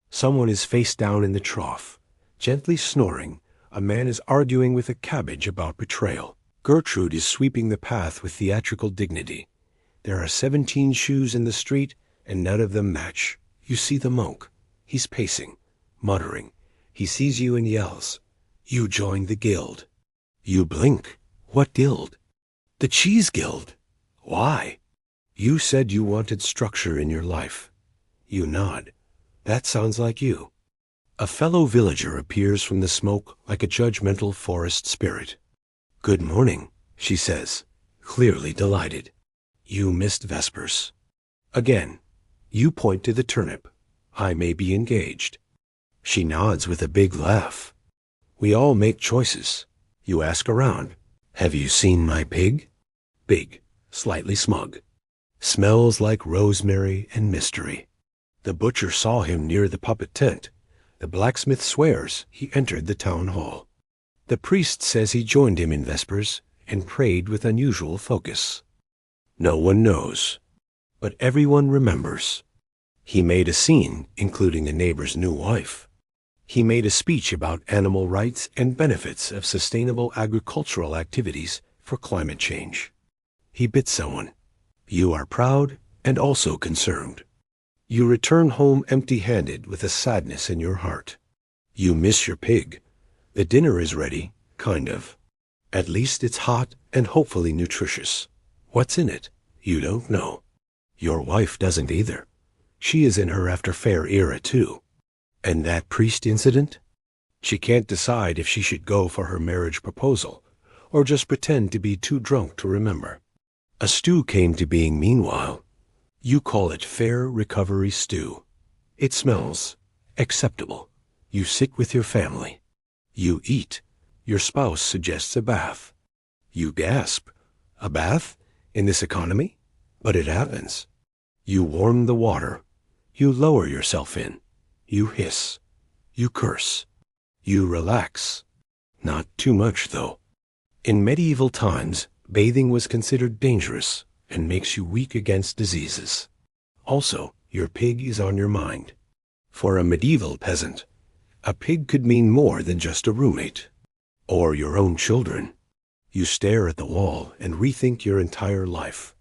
Someone is face down in the trough. Gently snoring, a man is arguing with a cabbage about betrayal. Gertrude is sweeping the path with theatrical dignity. There are 17 shoes in the street, and none of them match. You see the monk. He's pacing, muttering. He sees you and yells. You join the guild. You blink. What guild? The Cheese Guild. Why? You said you wanted structure in your life. You nod. That sounds like you. A fellow villager appears from the smoke like a judgmental forest spirit. Good morning, she says, clearly delighted. You missed Vespers. Again, you point to the turnip. I may be engaged. She nods with a big laugh. We all make choices. You ask around. Have you seen my pig? Big, slightly smug. Smells like rosemary and mystery. The butcher saw him near the puppet tent. The blacksmith swears he entered the town hall. The priest says he joined him in Vespers and prayed with unusual focus. No one knows, but everyone remembers. He made a scene, including the neighbor's new wife. He made a speech about animal rights and benefits of sustainable agricultural activities for climate change. He bit someone. You are proud and also concerned. You return home empty-handed with a sadness in your heart. You miss your pig. The dinner is ready, kind of. At least it's hot and hopefully nutritious. What's in it? You don't know. Your wife doesn't either. She is in her after-fair era, too. And that priest incident? She can't decide if she should go for her marriage proposal, or just pretend to be too drunk to remember. A stew came to being meanwhile. You call it fair recovery stew. It smells acceptable. You sit with your family. You eat. Your spouse suggests a bath. You gasp. A bath? In this economy? But it happens. You warm the water. You lower yourself in. You hiss. You curse. You relax. Not too much, though. In medieval times, bathing was considered dangerous and makes you weak against diseases. Also, your pig is on your mind. For a medieval peasant, a pig could mean more than just a roommate. Or your own children. You stare at the wall and rethink your entire life.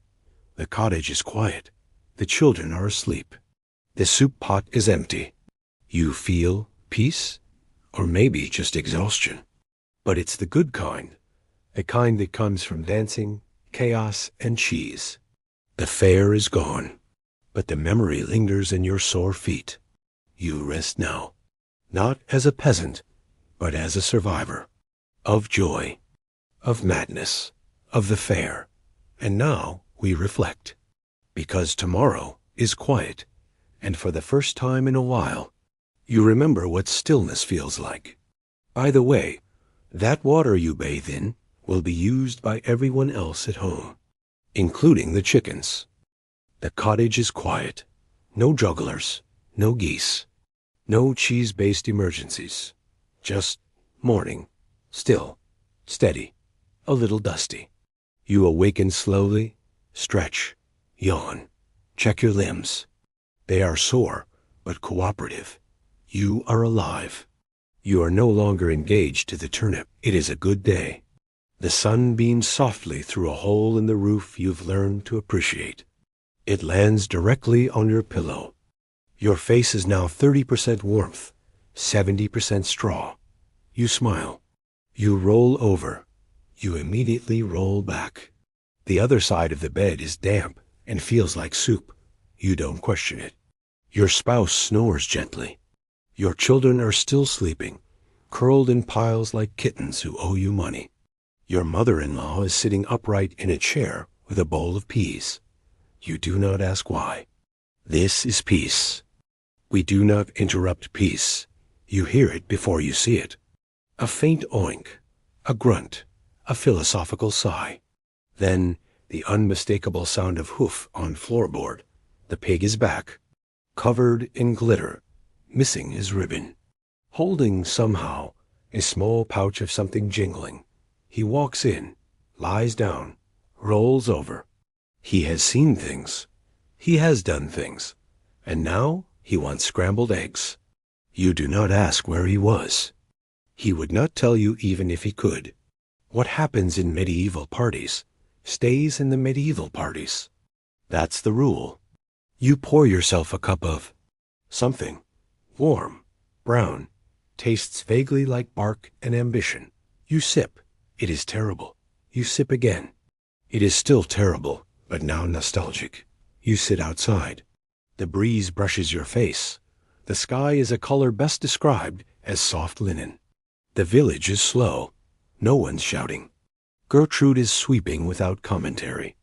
The cottage is quiet. The children are asleep. The soup pot is empty. You feel peace? Or maybe just exhaustion. But it's the good kind. The kind that comes from dancing, chaos, and cheese. The fair is gone. But the memory lingers in your sore feet. You rest now. Not as a peasant, but as a survivor. Of joy, of madness, of the fair. And now we reflect. Because tomorrow is quiet, and for the first time in a while, you remember what stillness feels like. By the way, that water you bathe in will be used by everyone else at home, including the chickens. The cottage is quiet. No jugglers, no geese, no cheese-based emergencies. Just morning. Still, steady, a little dusty. You awaken slowly, stretch, yawn, check your limbs. They are sore, but cooperative. You are alive. You are no longer engaged to the turnip. It is a good day. The sun beams softly through a hole in the roof you've learned to appreciate. It lands directly on your pillow. Your face is now 30% warmth, 70% straw. You smile. You roll over. You immediately roll back. The other side of the bed is damp and feels like soup. You don't question it. Your spouse snores gently. Your children are still sleeping, curled in piles like kittens who owe you money. Your mother-in-law is sitting upright in a chair with a bowl of peas. You do not ask why. This is peace. We do not interrupt peace. You hear it before you see it. A faint oink, a grunt, a philosophical sigh. Then the unmistakable sound of hoof on floorboard. The pig is back, covered in glitter, missing his ribbon, holding somehow a small pouch of something jingling. He walks in, lies down, rolls over. He has seen things. He has done things. And now he wants scrambled eggs. You do not ask where he was. He would not tell you even if he could. What happens in medieval parties stays in the medieval parties. That's the rule. You pour yourself a cup of something, warm, brown, tastes vaguely like bark and ambition. You sip. It is terrible. You sip again. It is still terrible, but now nostalgic. You sit outside. The breeze brushes your face. The sky is a color best described as soft linen. The village is slow. No one's shouting. Gertrude is sweeping without commentary.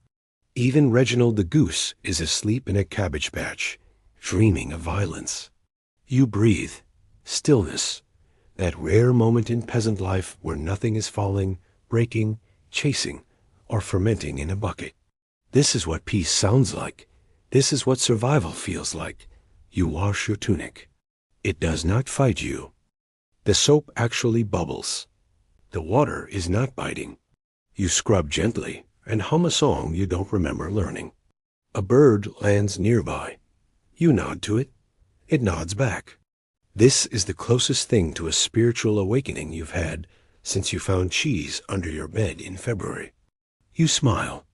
Even Reginald the goose is asleep in a cabbage patch, dreaming of violence. You breathe. Stillness. That rare moment in peasant life where nothing is falling, breaking, chasing, or fermenting in a bucket. This is what peace sounds like. This is what survival feels like. You wash your tunic. It does not fight you. The soap actually bubbles. The water is not biting. You scrub gently and hum a song you don't remember learning. A bird lands nearby. You nod to it. It nods back. This is the closest thing to a spiritual awakening you've had since you found cheese under your bed in February. You smile.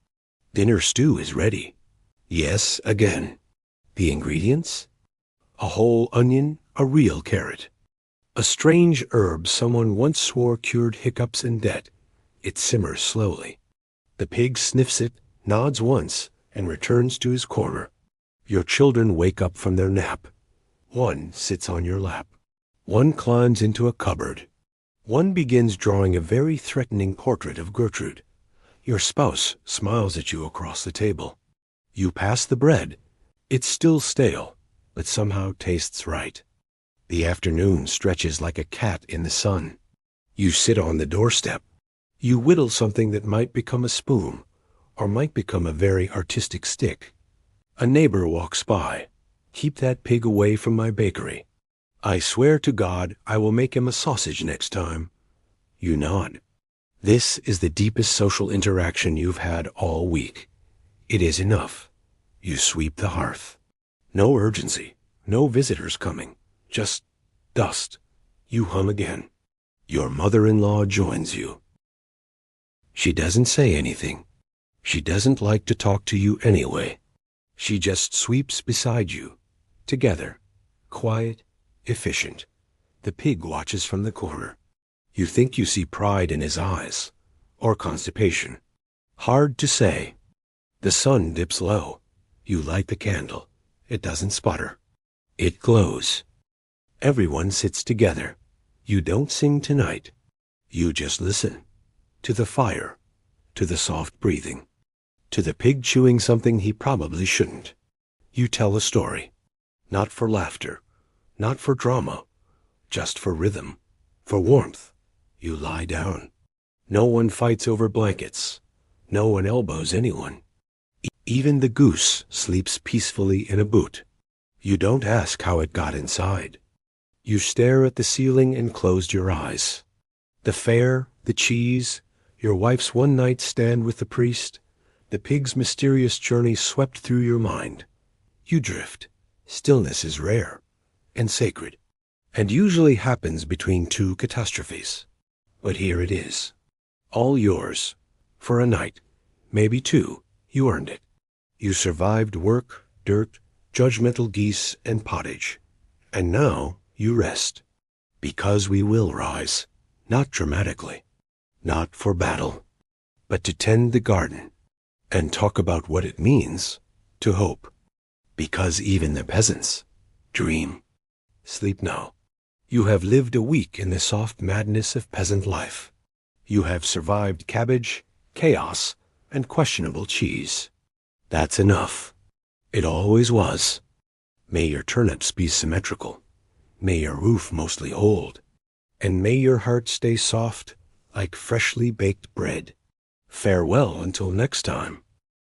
Dinner stew is ready. Yes, again. The ingredients? A whole onion, a real carrot. A strange herb someone once swore cured hiccups and debt. It simmers slowly. The pig sniffs it, nods once, and returns to his corner. Your children wake up from their nap. One sits on your lap. One climbs into a cupboard. One begins drawing a very threatening portrait of Gertrude. Your spouse smiles at you across the table. You pass the bread. It's still stale, but somehow tastes right. The afternoon stretches like a cat in the sun. You sit on the doorstep. You whittle something that might become a spoon, or might become a very artistic stick. A neighbor walks by. Keep that pig away from my bakery. I swear to God I will make him a sausage next time. You nod. This is the deepest social interaction you've had all week. It is enough. You sweep the hearth. No urgency, no visitors coming, just dust. You hum again. Your mother-in-law joins you. She doesn't say anything. She doesn't like to talk to you anyway. She just sweeps beside you. Together. Quiet, efficient. The pig watches from the corner. You think you see pride in his eyes. Or constipation. Hard to say. The sun dips low. You light the candle. It doesn't sputter. It glows. Everyone sits together. You don't sing tonight. You just listen. To the fire. To the soft breathing. To the pig chewing something he probably shouldn't. You tell a story. Not for laughter. Not for drama. Just for rhythm. For warmth. You lie down. No one fights over blankets. No one elbows anyone. Even the goose sleeps peacefully in a boot. You don't ask how it got inside. You stare at the ceiling and closed your eyes. The fair, the cheese, your wife's one-night stand with the priest, the pig's mysterious journey swept through your mind. You drift. Stillness is rare and sacred, and usually happens between two catastrophes. But here it is. All yours. For a night. Maybe two. You earned it. You survived work, dirt, judgmental geese, and pottage. And now you rest. Because we will rise. Not dramatically. Not for battle. But to tend the garden. And talk about what it means to hope. Because even the peasants dream. Sleep now. You have lived a week in the soft madness of peasant life. You have survived cabbage, chaos, and questionable cheese. That's enough. It always was. May your turnips be symmetrical. May your roof mostly hold. And may your heart stay soft like freshly baked bread. Farewell until next time.